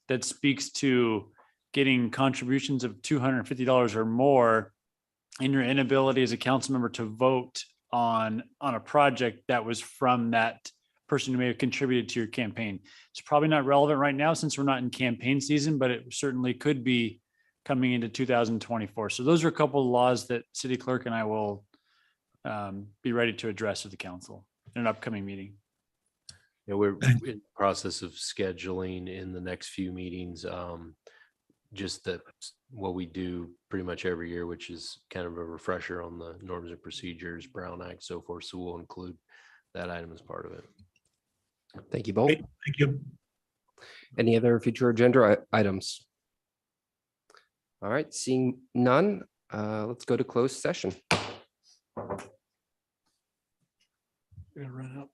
that speaks to getting contributions of $250 or more and your inability as a council member to vote on a project that was from that person who may have contributed to your campaign. It's probably not relevant right now since we're not in campaign season, but it certainly could be coming into 2024. So those are a couple of laws that city clerk and I will be ready to address with the council in an upcoming meeting. Yeah, we're in the process of scheduling in the next few meetings, just that what we do pretty much every year, which is kind of a refresher on the norms and procedures, Brown Act, so forth. So we'll include that item as part of it. Thank you both. Thank you. Any other future agenda items? All right, seeing none, let's go to closed session. We're gonna run up.